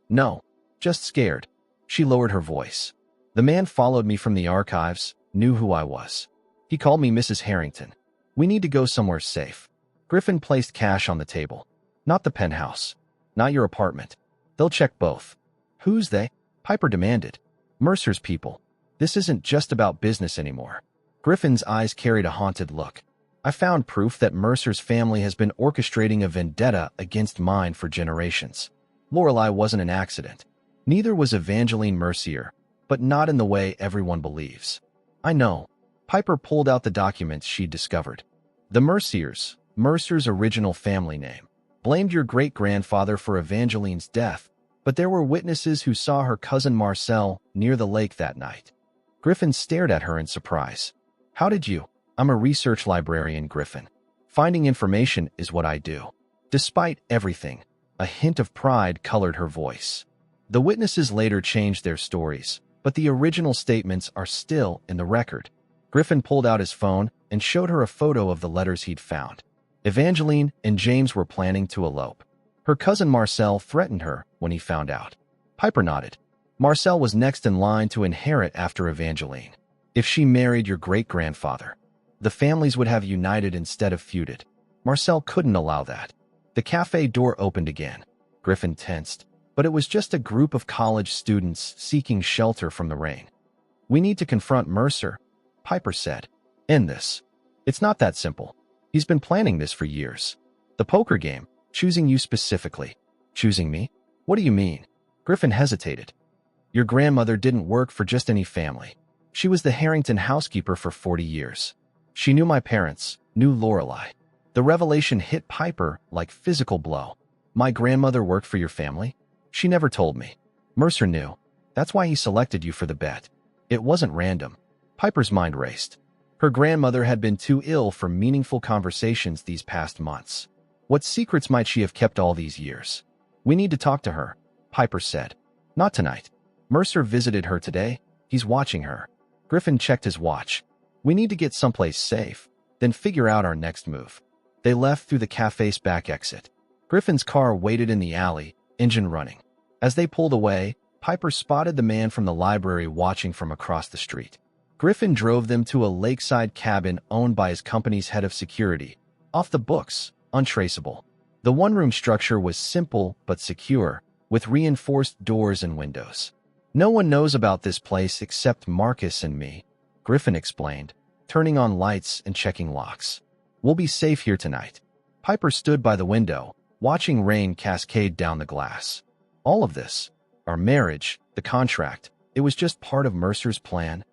No, just scared. She lowered her voice. The man followed me from the archives, knew who I was. He called me Mrs. Harrington. We need to go somewhere safe. Griffin placed cash on the table. Not the penthouse. Not your apartment. They'll check both. Who's they? Piper demanded. Mercer's people. This isn't just about business anymore. Griffin's eyes carried a haunted look. I found proof that Mercer's family has been orchestrating a vendetta against mine for generations. Lorelei wasn't an accident. Neither was Evangeline Mercier, but not in the way everyone believes. I know. Piper pulled out the documents she'd discovered. The Merciers, Mercer's original family name, blamed your great-grandfather for Evangeline's death, but there were witnesses who saw her cousin Marcel near the lake that night. Griffin stared at her in surprise. How did you? I'm a research librarian, Griffin. Finding information is what I do. Despite everything, a hint of pride colored her voice. The witnesses later changed their stories, but the original statements are still in the record. Griffin pulled out his phone and showed her a photo of the letters he'd found. Evangeline and James were planning to elope. Her cousin Marcel threatened her when he found out. Piper nodded. Marcel was next in line to inherit after Evangeline. If she married your great-grandfather, the families would have united instead of feuded. Marcel couldn't allow that. The cafe door opened again. Griffin tensed, but it was just a group of college students seeking shelter from the rain. We need to confront Mercer, Piper said. End this. It's not that simple. He's been planning this for years. The poker game, choosing you specifically. Choosing me? What do you mean? Griffin hesitated. Your grandmother didn't work for just any family. She was the Harrington housekeeper for 40 years. She knew my parents, knew Lorelei. The revelation hit Piper like physical blow. My grandmother worked for your family? She never told me. Mercer knew. That's why he selected you for the bet. It wasn't random. Piper's mind raced. Her grandmother had been too ill for meaningful conversations these past months. What secrets might she have kept all these years? We need to talk to her, Piper said. Not tonight. Mercer visited her today. He's watching her. Griffin checked his watch. We need to get someplace safe, then figure out our next move. They left through the cafe's back exit. Griffin's car waited in the alley, engine running. As they pulled away, Piper spotted the man from the library watching from across the street. Griffin drove them to a lakeside cabin owned by his company's head of security. Off the books, untraceable. The one-room structure was simple but secure, with reinforced doors and windows. No one knows about this place except Marcus and me, Griffin explained, turning on lights and checking locks. We'll be safe here tonight. Piper stood by the window, watching rain cascade down the glass. All of this, our marriage, the contract, it was just part of Mercer's plan?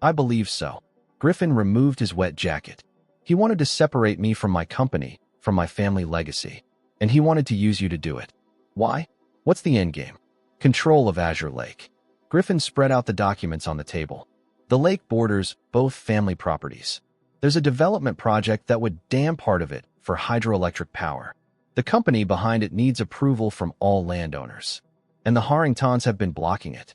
I believe so. Griffin removed his wet jacket. He wanted to separate me from my company, from my family legacy. And he wanted to use you to do it. Why? What's the endgame? Control of Azure Lake. Griffin spread out the documents on the table. The lake borders both family properties. There's a development project that would dam part of it for hydroelectric power. The company behind it needs approval from all landowners. And the Harringtons have been blocking it.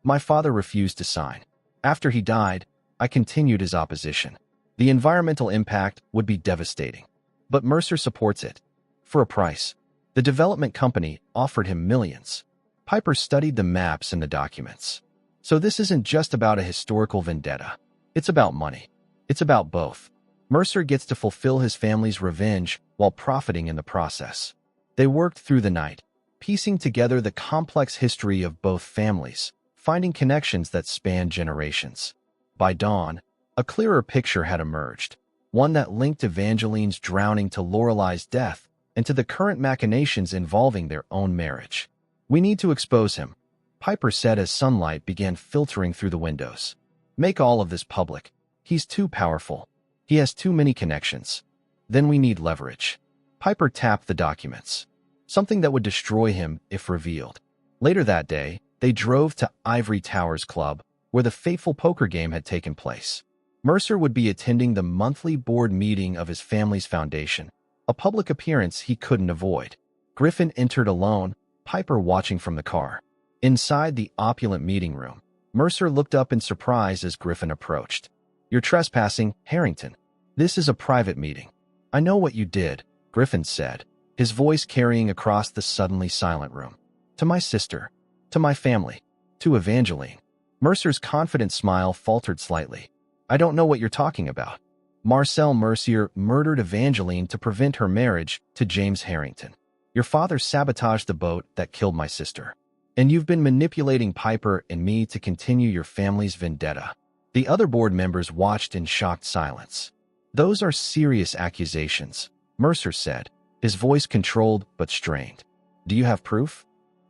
My father refused to sign. After he died, I continued his opposition. The environmental impact would be devastating. But Mercer supports it. For a price. The development company offered him millions. Piper studied the maps and the documents. So this isn't just about a historical vendetta. It's about money. It's about both. Mercer gets to fulfill his family's revenge while profiting in the process. They worked through the night, piecing together the complex history of both families, finding connections that span generations. By dawn, a clearer picture had emerged, one that linked Evangeline's drowning to Lorelei's death and to the current machinations involving their own marriage. We need to expose him, Piper said as sunlight began filtering through the windows. Make all of this public. He's too powerful. He has too many connections. Then we need leverage. Piper tapped the documents. Something that would destroy him if revealed. Later that day, they drove to Ivory Towers Club, where the fateful poker game had taken place. Mercer would be attending the monthly board meeting of his family's foundation, a public appearance he couldn't avoid. Griffin entered alone, Piper watching from the car. Inside the opulent meeting room, Mercer looked up in surprise as Griffin approached. You're trespassing, Harrington. This is a private meeting. I know what you did, Griffin said, his voice carrying across the suddenly silent room. To my sister. To my family. To Evangeline. Mercer's confident smile faltered slightly. I don't know what you're talking about. Marcel Mercier murdered Evangeline to prevent her marriage to James Harrington. Your father sabotaged the boat that killed my sister. And you've been manipulating Piper and me to continue your family's vendetta. The other board members watched in shocked silence. Those are serious accusations, Mercer said, his voice controlled but strained. Do you have proof?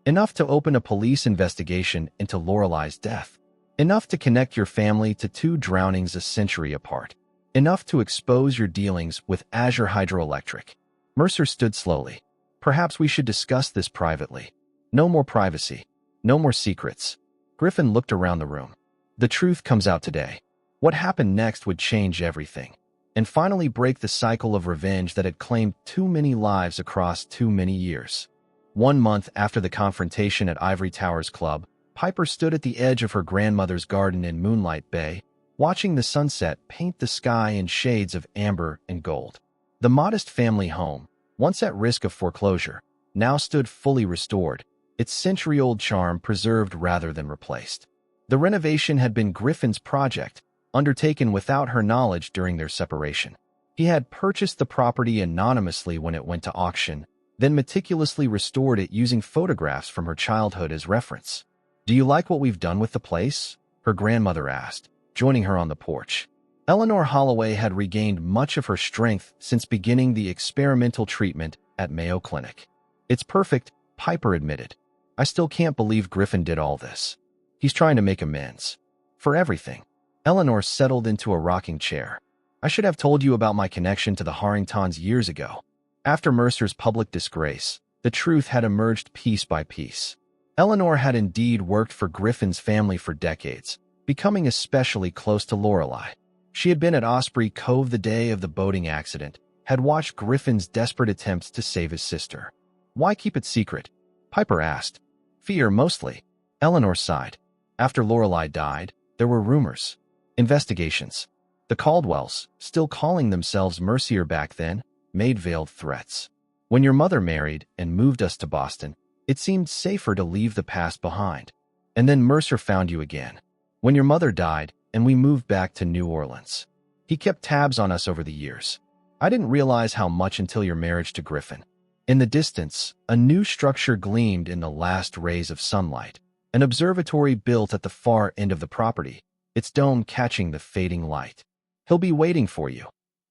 Enough to open a police investigation into Lorelei's death. Enough to connect your family to two drownings a century apart. Enough to expose your dealings with Azure Hydroelectric. Mercer stood slowly. Perhaps we should discuss this privately. No more privacy. No more secrets. Griffin looked around the room. The truth comes out today. What happened next would change everything, and finally break the cycle of revenge that had claimed too many lives across too many years. 1 month after the confrontation at Ivory Towers Club, Piper stood at the edge of her grandmother's garden in Moonlight Bay, watching the sunset paint the sky in shades of amber and gold. The modest family home, once at risk of foreclosure, now stood fully restored, its century-old charm preserved rather than replaced. The renovation had been Griffin's project, undertaken without her knowledge during their separation. He had purchased the property anonymously when it went to auction, then meticulously restored it using photographs from her childhood as reference. Do you like what we've done with the place? Her grandmother asked, joining her on the porch. Eleanor Holloway had regained much of her strength since beginning the experimental treatment at Mayo Clinic. It's perfect, Piper admitted. I still can't believe Griffin did all this. He's trying to make amends. For everything. Eleanor settled into a rocking chair. I should have told you about my connection to the Harringtons years ago. After Mercer's public disgrace, the truth had emerged piece by piece. Eleanor had indeed worked for Griffin's family for decades, becoming especially close to Lorelei. She had been at Osprey Cove the day of the boating accident, had watched Griffin's desperate attempts to save his sister. Why keep it secret? Piper asked. Fear, mostly. Eleanor sighed. After Lorelei died, there were rumors. Investigations. The Caldwells, still calling themselves Mercier back then, made veiled threats. When your mother married and moved us to Boston, it seemed safer to leave the past behind. And then Mercer found you again. When your mother died and we moved back to New Orleans. He kept tabs on us over the years. I didn't realize how much until your marriage to Griffin. In the distance, a new structure gleamed in the last rays of sunlight. An observatory built at the far end of the property, its dome catching the fading light. He'll be waiting for you,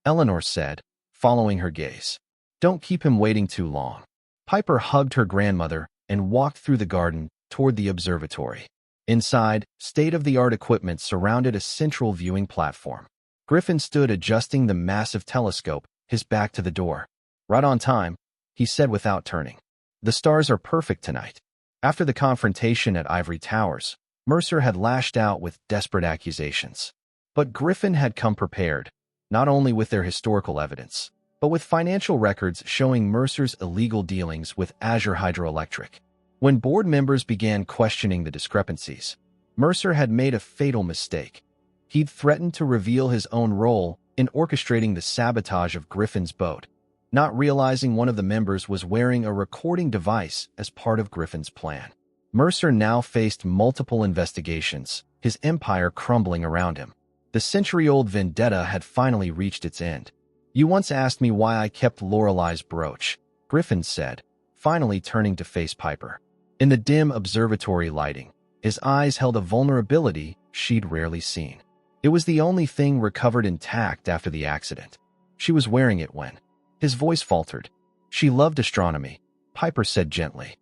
Eleanor said, following her gaze. Don't keep him waiting too long. Piper hugged her grandmother and walked through the garden toward the observatory. Inside, state-of-the-art equipment surrounded a central viewing platform. Griffin stood adjusting the massive telescope, his back to the door. Right on time, he said without turning. The stars are perfect tonight. After the confrontation at Ivory Towers, Mercer had lashed out with desperate accusations. But Griffin had come prepared, not only with their historical evidence, but with financial records showing Mercer's illegal dealings with Azure Hydroelectric. When board members began questioning the discrepancies, Mercer had made a fatal mistake. He'd threatened to reveal his own role in orchestrating the sabotage of Griffin's boat, not realizing one of the members was wearing a recording device as part of Griffin's plan. Mercer now faced multiple investigations, his empire crumbling around him. The century-old vendetta had finally reached its end. You once asked me why I kept Lorelei's brooch, Griffin said, finally turning to face Piper. In the dim observatory lighting, his eyes held a vulnerability she'd rarely seen. It was the only thing recovered intact after the accident. She was wearing it when. His voice faltered. She loved astronomy, Piper said gently.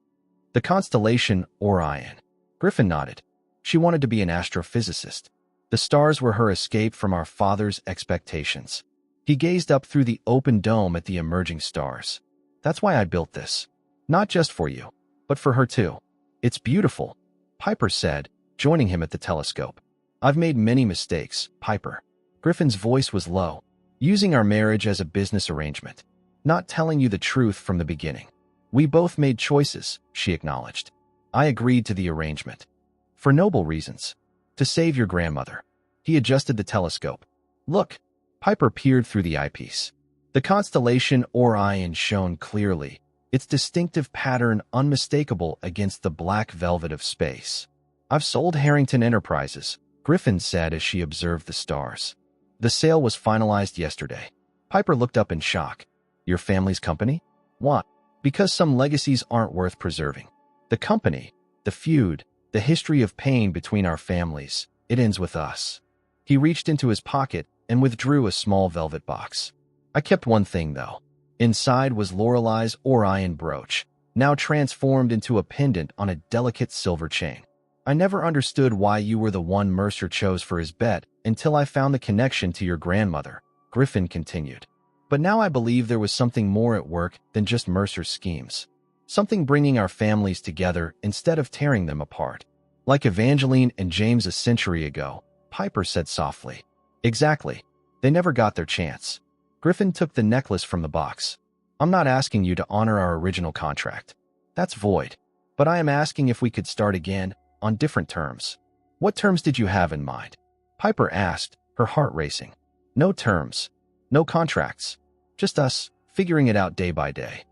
The constellation Orion. Griffin nodded. She wanted to be an astrophysicist. The stars were her escape from our father's expectations. He gazed up through the open dome at the emerging stars. That's why I built this. Not just for you, but for her too. It's beautiful, Piper said, joining him at the telescope. I've made many mistakes, Piper. Griffin's voice was low. Using our marriage as a business arrangement. Not telling you the truth from the beginning. We both made choices, she acknowledged. I agreed to the arrangement. For noble reasons. To save your grandmother. He adjusted the telescope. Look. Piper peered through the eyepiece. The constellation Orion shone clearly, its distinctive pattern unmistakable against the black velvet of space. I've sold Harrington Enterprises, Griffin said as she observed the stars. The sale was finalized yesterday. Piper looked up in shock. Your family's company? What? Because some legacies aren't worth preserving. The company, the feud, the history of pain between our families, it ends with us. He reached into his pocket and withdrew a small velvet box. I kept one thing, though. Inside was Lorelei's Orion brooch, now transformed into a pendant on a delicate silver chain. I never understood why you were the one Mercer chose for his bet until I found the connection to your grandmother, Griffin continued. But now I believe there was something more at work than just Mercer's schemes. Something bringing our families together instead of tearing them apart. Like Evangeline and James a century ago, Piper said softly. Exactly. They never got their chance. Griffin took the necklace from the box. I'm not asking you to honor our original contract. That's void. But I am asking if we could start again, on different terms. What terms did you have in mind? Piper asked, her heart racing. No terms. No contracts. Just us, figuring it out day by day.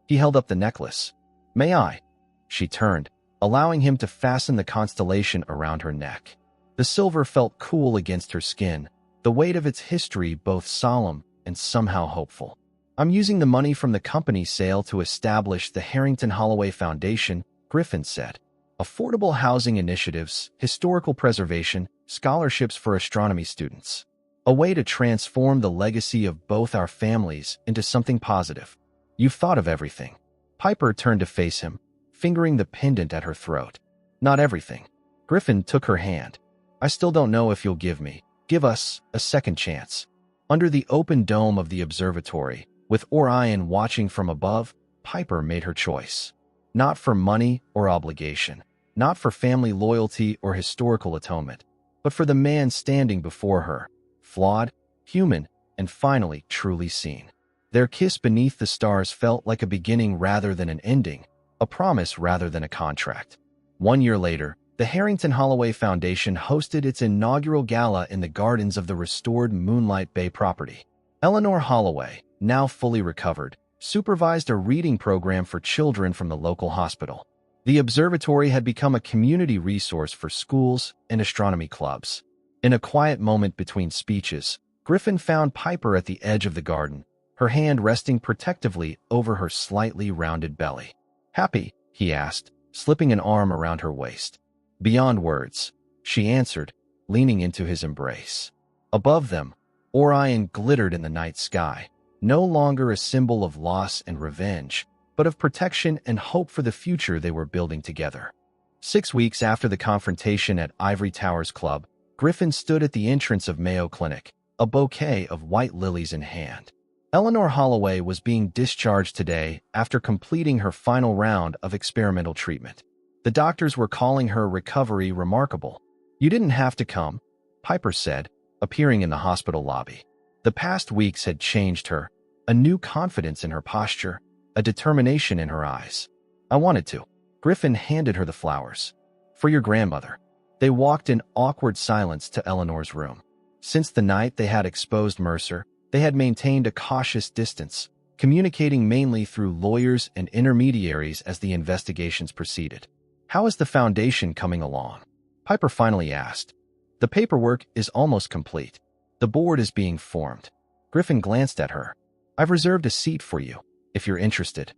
He held up the necklace. May I? She turned, allowing him to fasten the constellation around her neck. The silver felt cool against her skin, the weight of its history both solemn and somehow hopeful. I'm using the money from the company sale to establish the Harrington Holloway Foundation, Griffin said. Affordable housing initiatives, historical preservation, scholarships for astronomy students. A way to transform the legacy of both our families into something positive. You've thought of everything. Piper turned to face him, fingering the pendant at her throat. Not everything. Griffin took her hand. I still don't know if you'll give us, a second chance. Under the open dome of the observatory, with Orion watching from above, Piper made her choice. Not for money or obligation, not for family loyalty or historical atonement, but for the man standing before her, flawed, human, and finally truly seen. Their kiss beneath the stars felt like a beginning rather than an ending, a promise rather than a contract. 1 year later, the Harrington Holloway Foundation hosted its inaugural gala in the gardens of the restored Moonlight Bay property. Eleanor Holloway, now fully recovered, supervised a reading program for children from the local hospital. The observatory had become a community resource for schools and astronomy clubs. In a quiet moment between speeches, Griffin found Piper at the edge of the garden, her hand resting protectively over her slightly rounded belly. "Happy?" he asked, slipping an arm around her waist. "Beyond words," she answered, leaning into his embrace. Above them, Orion glittered in the night sky, no longer a symbol of loss and revenge, but of protection and hope for the future they were building together. 6 weeks after the confrontation at Ivory Towers Club, Griffin stood at the entrance of Mayo Clinic, a bouquet of white lilies in hand. Eleanor Holloway was being discharged today after completing her final round of experimental treatment. The doctors were calling her recovery remarkable. "You didn't have to come," Piper said, appearing in the hospital lobby. The past weeks had changed her, a new confidence in her posture, a determination in her eyes. "I wanted to." Griffin handed her the flowers. "For your grandmother." They walked in awkward silence to Eleanor's room. Since the night they had exposed Mercer, they had maintained a cautious distance, communicating mainly through lawyers and intermediaries as the investigations proceeded. "How is the foundation coming along?" Piper finally asked. "The paperwork is almost complete. The board is being formed." Griffin glanced at her. "I've reserved a seat for you, if you're interested."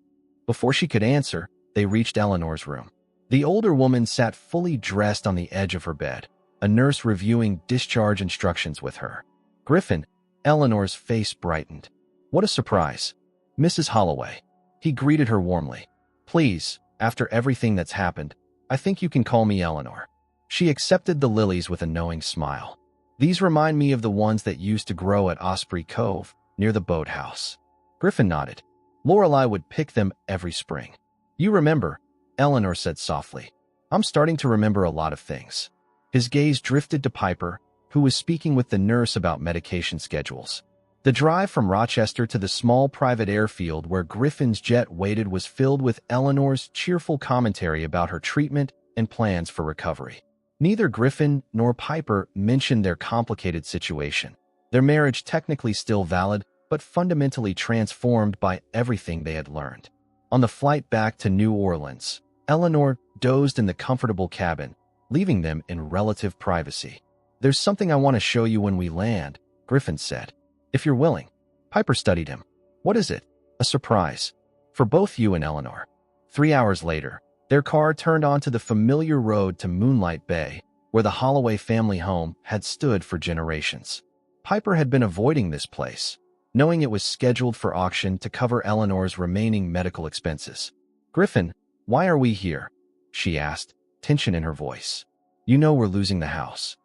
Before she could answer, they reached Eleanor's room. The older woman sat fully dressed on the edge of her bed, a nurse reviewing discharge instructions with her. "Griffin," Eleanor's face brightened. "What a surprise. Mrs. Holloway." He greeted her warmly. "Please, after everything that's happened, I think you can call me Eleanor." She accepted the lilies with a knowing smile. "These remind me of the ones that used to grow at Osprey Cove, near the boathouse." Griffin nodded. "Lorelei would pick them every spring." "You remember," Eleanor said softly. "I'm starting to remember a lot of things." His gaze drifted to Piper, who was speaking with the nurse about medication schedules. The drive from Rochester to the small private airfield where Griffin's jet waited was filled with Eleanor's cheerful commentary about her treatment and plans for recovery. Neither Griffin nor Piper mentioned their complicated situation. Their marriage technically still valid, but fundamentally transformed by everything they had learned. On the flight back to New Orleans, Eleanor dozed in the comfortable cabin, leaving them in relative privacy. "There's something I want to show you when we land," Griffin said. "If you're willing." Piper studied him. "What is it?" "A surprise. For both you and Eleanor." 3 hours later, their car turned onto the familiar road to Moonlight Bay, where the Holloway family home had stood for generations. Piper had been avoiding this place, knowing it was scheduled for auction to cover Eleanor's remaining medical expenses. "Griffin, why are we here?" she asked, tension in her voice. "You know we're losing the house."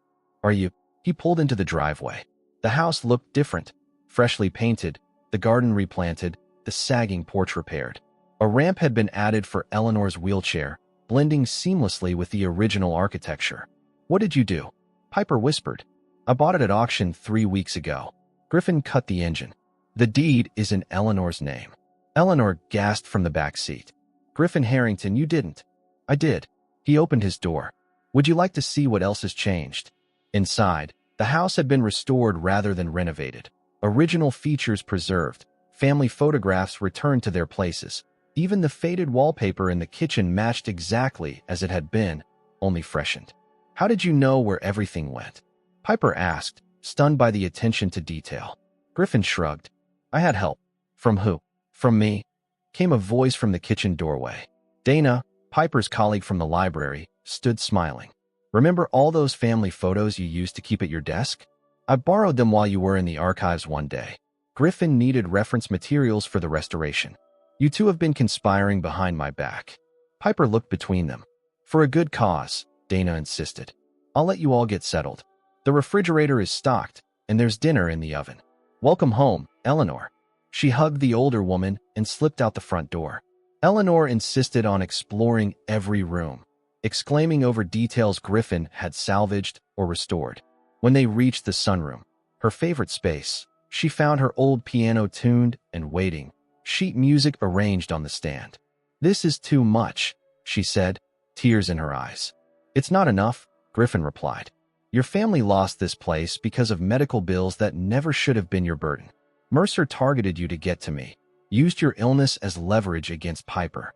"Are you?" He pulled into the driveway. The house looked different, freshly painted, the garden replanted, the sagging porch repaired. A ramp had been added for Eleanor's wheelchair, blending seamlessly with the original architecture. "What did you do?" Piper whispered. "I bought it at auction 3 weeks ago." Griffin cut the engine. "The deed is in Eleanor's name." Eleanor gasped from the back seat. "Griffin Harrington, you didn't." "I did." He opened his door. "Would you like to see what else has changed?" Inside, the house had been restored rather than renovated. Original features preserved, family photographs returned to their places. Even the faded wallpaper in the kitchen matched exactly as it had been, only freshened. "How did you know where everything went?" Piper asked, stunned by the attention to detail. Griffin shrugged. "I had help." "From who?" "From me," came a voice from the kitchen doorway. Dana, Piper's colleague from the library, stood smiling. "Remember all those family photos you used to keep at your desk? I borrowed them while you were in the archives one day. Griffin needed reference materials for the restoration. You two have been conspiring behind my back." Piper looked between them. "For a good cause," Dana insisted. "I'll let you all get settled. The refrigerator is stocked, and there's dinner in the oven. Welcome home, Eleanor." She hugged the older woman and slipped out the front door. Eleanor insisted on exploring every room, exclaiming over details Griffin had salvaged or restored. When they reached the sunroom, her favorite space, she found her old piano tuned and waiting, sheet music arranged on the stand. "This is too much," she said, tears in her eyes. "It's not enough," Griffin replied. "Your family lost this place because of medical bills that never should have been your burden. Mercer targeted you to get to me, used your illness as leverage against Piper.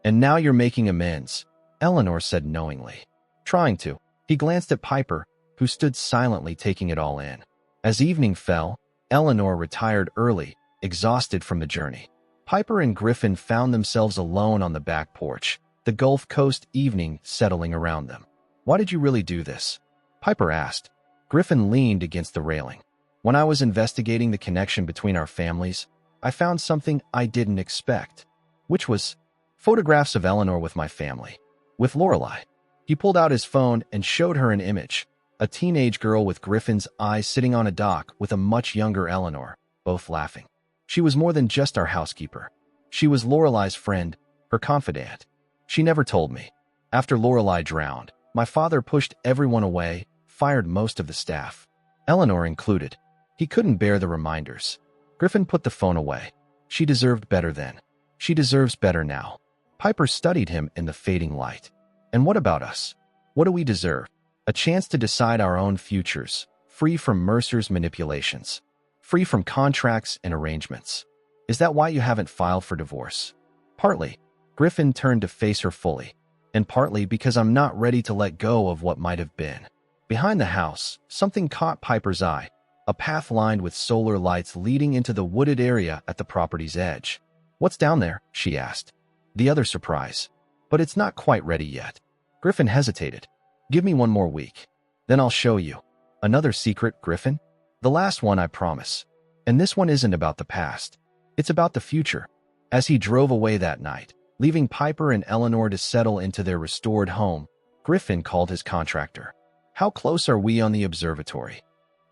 And now you're making amends," Eleanor said knowingly. Trying to. He glanced at Piper, who stood silently taking it all in. As evening fell, Eleanor retired early, exhausted from the journey. Piper and Griffin found themselves alone on the back porch, the Gulf Coast evening settling around them. "Why did you really do this?" Piper asked. Griffin leaned against the railing. "When I was investigating the connection between our families, I found something I didn't expect, which was photographs of Eleanor with my family, with Lorelei." He pulled out his phone and showed her an image, a teenage girl with Griffin's eyes sitting on a dock with a much younger Eleanor, both laughing. "She was more than just our housekeeper. She was Lorelei's friend, her confidant. She never told me. After Lorelei drowned, my father pushed everyone away, fired most of the staff, Eleanor included. He couldn't bear the reminders." Griffin put the phone away. "She deserved better then. She deserves better now." Piper studied him in the fading light. "And what about us? What do we deserve? A chance to decide our own futures, free from Mercer's manipulations, free from contracts and arrangements. Is that why you haven't filed for divorce?" "Partly." Griffin turned to face her fully. "And partly because I'm not ready to let go of what might have been." Behind the house, something caught Piper's eye, a path lined with solar lights leading into the wooded area at the property's edge. "What's down there?" she asked. The other surprise. "But it's not quite ready yet." Griffin hesitated. "Give me one more week. Then I'll show you." "Another secret, Griffin?" "The last one, I promise. And this one isn't about the past. It's about the future." As he drove away that night, leaving Piper and Eleanor to settle into their restored home, Griffin called his contractor. "How close are we on the observatory?"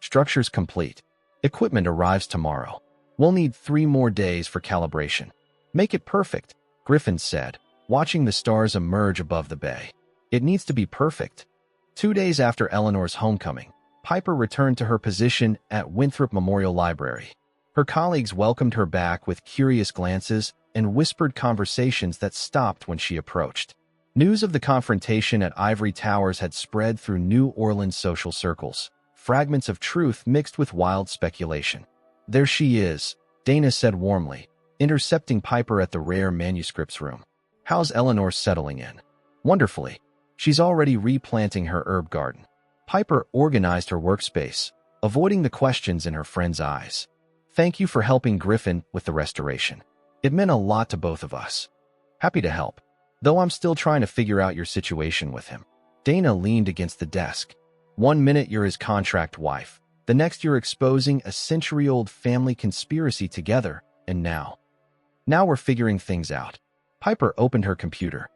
"Structure's complete. Equipment arrives tomorrow. We'll need 3 more days for calibration." "Make it perfect," Griffin said, watching the stars emerge above the bay. "It needs to be perfect." 2 days after Eleanor's homecoming, Piper returned to her position at Winthrop Memorial Library. Her colleagues welcomed her back with curious glances and whispered conversations that stopped when she approached. News of the confrontation at Ivory Towers had spread through New Orleans social circles, fragments of truth mixed with wild speculation. "There she is," Dana said warmly, intercepting Piper at the rare manuscripts room. "How's Eleanor settling in?" "Wonderfully. She's already replanting her herb garden." Piper organized her workspace, avoiding the questions in her friend's eyes. "Thank you for helping Griffin with the restoration. It meant a lot to both of us." "Happy to help, though I'm still trying to figure out your situation with him." Dana leaned against the desk. "One minute you're his contract wife, the next you're exposing a century-old family conspiracy together, and now we're figuring things out." Piper opened her computer.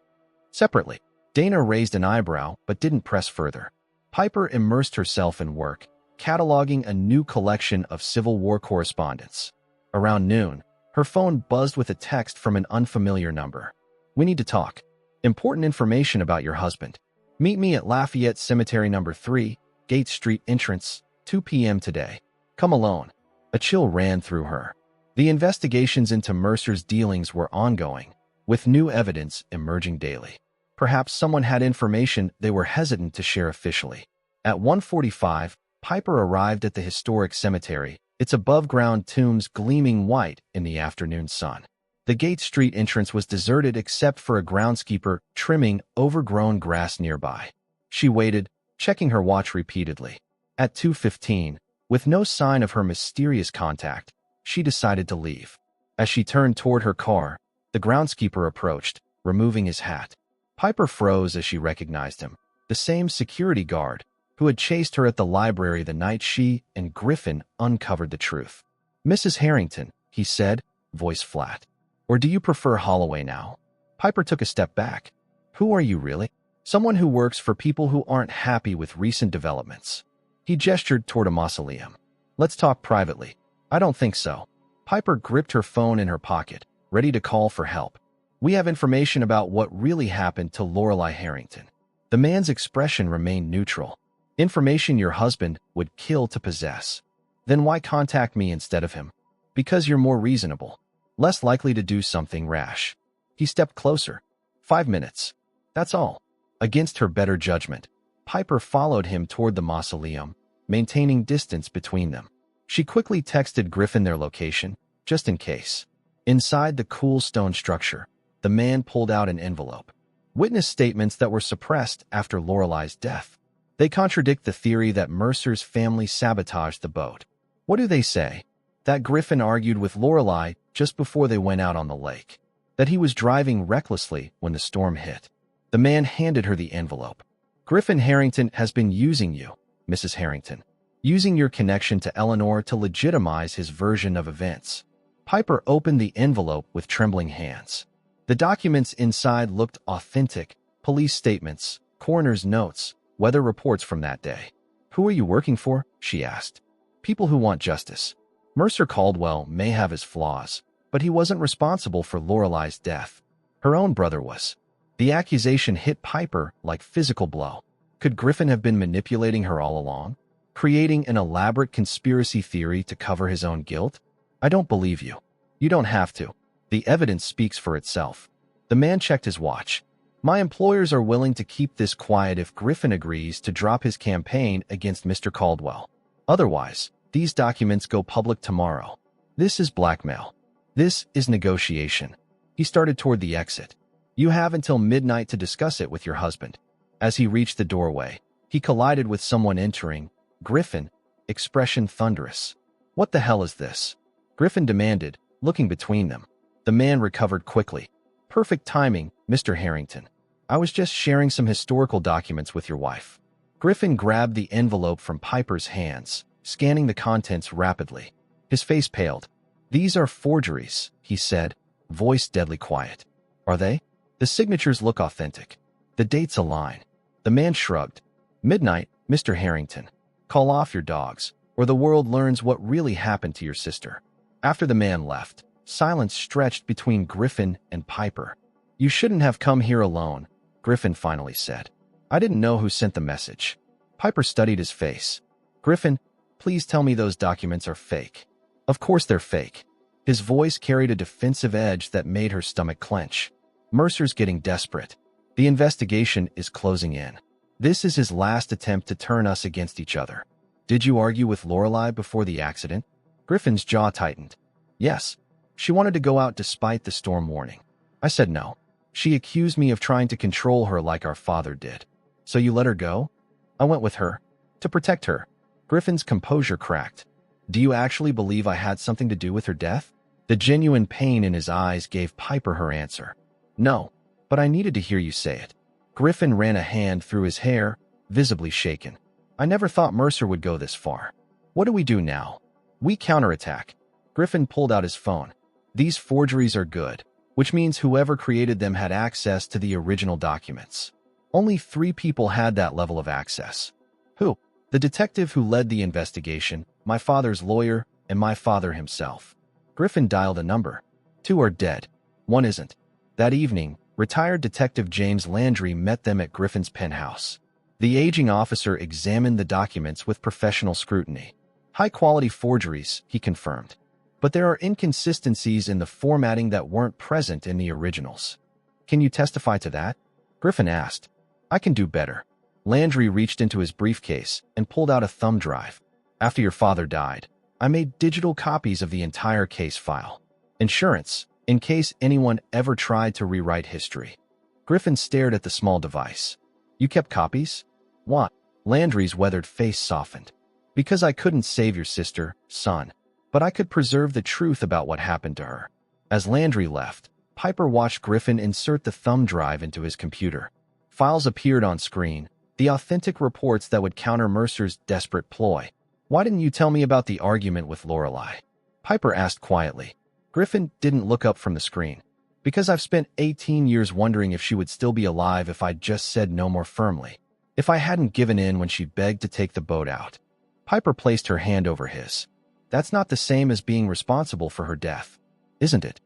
Separately, Dana raised an eyebrow but didn't press further. Piper immersed herself in work, cataloging a new collection of Civil War correspondence. Around noon, her phone buzzed with a text from an unfamiliar number. "We need to talk. Important information about your husband. Meet me at Lafayette Cemetery No. 3, Gate Street entrance, 2 p.m. today. Come alone." A chill ran through her. The investigations into Mercer's dealings were ongoing, with new evidence emerging daily. Perhaps someone had information they were hesitant to share officially. At 1:45, Piper arrived at the historic cemetery, its above-ground tombs gleaming white in the afternoon sun. The Gate Street entrance was deserted except for a groundskeeper trimming overgrown grass nearby. She waited, checking her watch repeatedly. At 2:15, with no sign of her mysterious contact, she decided to leave. As she turned toward her car, the groundskeeper approached, removing his hat. Piper froze as she recognized him, the same security guard who had chased her at the library the night she and Griffin uncovered the truth. "Mrs. Harrington," he said, voice flat. "Or do you prefer Holloway now?" Piper took a step back. "Who are you really?" "Someone who works for people who aren't happy with recent developments." He gestured toward a mausoleum. "Let's talk privately." "I don't think so." Piper gripped her phone in her pocket, ready to call for help. "We have information about what really happened to Lorelei Harrington." The man's expression remained neutral. "Information your husband would kill to possess." "Then why contact me instead of him?" "Because you're more reasonable, less likely to do something rash." He stepped closer. 5 minutes. That's all. Against her better judgment, Piper followed him toward the mausoleum, maintaining distance between them. She quickly texted Griffin their location, just in case. Inside the cool stone structure, the man pulled out an envelope. Witness statements that were suppressed after Lorelei's death. They contradict the theory that Mercer's family sabotaged the boat. What do they say? That Griffin argued with Lorelei just before they went out on the lake. That he was driving recklessly when the storm hit. The man handed her the envelope. Griffin Harrington has been using you, Mrs. Harrington. Using your connection to Eleanor to legitimize his version of events. Piper opened the envelope with trembling hands. The documents inside looked authentic. Police statements, coroner's notes, weather reports from that day. Who are you working for? She asked. People who want justice. Mercer Caldwell may have his flaws, but he wasn't responsible for Lorelei's death. Her own brother was. The accusation hit Piper like physical blow. Could Griffin have been manipulating her all along? Creating an elaborate conspiracy theory to cover his own guilt? I don't believe you. You don't have to. The evidence speaks for itself. The man checked his watch. My employers are willing to keep this quiet if Griffin agrees to drop his campaign against Mr. Caldwell. Otherwise, these documents go public tomorrow. This is blackmail. This is negotiation. He started toward the exit. You have until midnight to discuss it with your husband. As he reached the doorway, he collided with someone entering. Griffin, expression thunderous. What the hell is this? Griffin demanded, looking between them. The man recovered quickly. Perfect timing, Mr. Harrington. I was just sharing some historical documents with your wife. Griffin grabbed the envelope from Piper's hands, scanning the contents rapidly. His face paled. These are forgeries, he said, voice deadly quiet. Are they? The signatures look authentic. The dates align. The man shrugged. Midnight, Mr. Harrington. Call off your dogs, or the world learns what really happened to your sister. After the man left, silence stretched between Griffin and Piper. You shouldn't have come here alone, Griffin finally said. I didn't know who sent the message. Piper studied his face. Griffin, please tell me those documents are fake. Of course they're fake. His voice carried a defensive edge that made her stomach clench. Mercer's getting desperate. The investigation is closing in. This is his last attempt to turn us against each other. Did you argue with Lorelei before the accident? Griffin's jaw tightened. Yes. She wanted to go out despite the storm warning. I said no. She accused me of trying to control her like our father did. So you let her go? I went with her. To protect her. Griffin's composure cracked. Do you actually believe I had something to do with her death? The genuine pain in his eyes gave Piper her answer. No, but I needed to hear you say it. Griffin ran a hand through his hair, visibly shaken. I never thought Mercer would go this far. What do we do now? We counterattack. Griffin pulled out his phone. These forgeries are good, which means whoever created them had access to the original documents. Only 3 people had that level of access. Who? The detective who led the investigation, my father's lawyer, and my father himself. Griffin dialed a number. 2 are dead. 1 isn't. That evening, retired Detective James Landry met them at Griffin's penthouse. The aging officer examined the documents with professional scrutiny. High-quality forgeries, he confirmed. But there are inconsistencies in the formatting that weren't present in the originals. Can you testify to that? Griffin asked. I can do better. Landry reached into his briefcase and pulled out a thumb drive. After your father died, I made digital copies of the entire case file. Insurance, in case anyone ever tried to rewrite history. Griffin stared at the small device. You kept copies? What? Landry's weathered face softened. Because I couldn't save your sister, son, but I could preserve the truth about what happened to her. As Landry left, Piper watched Griffin insert the thumb drive into his computer. Files appeared on screen, the authentic reports that would counter Mercer's desperate ploy. Why didn't you tell me about the argument with Lorelei? Piper asked quietly. Griffin didn't look up from the screen. Because I've spent 18 years wondering if she would still be alive if I'd just said no more firmly. If I hadn't given in when she begged to take the boat out. Piper placed her hand over his. That's not the same as being responsible for her death, isn't it?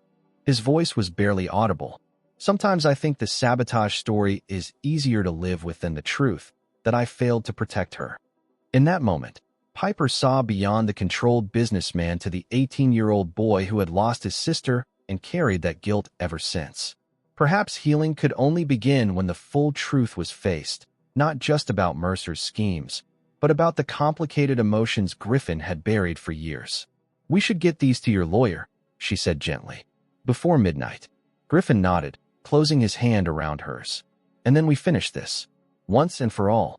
His voice was barely audible. Sometimes I think the sabotage story is easier to live with than the truth, that I failed to protect her. In that moment, Piper saw beyond the controlled businessman to the 18-year-old boy who had lost his sister and carried that guilt ever since. Perhaps healing could only begin when the full truth was faced, not just about Mercer's schemes, but about the complicated emotions Griffin had buried for years. "We should get these to your lawyer," she said gently. "Before midnight." Griffin nodded, closing his hand around hers. "And then we finish this, once and for all."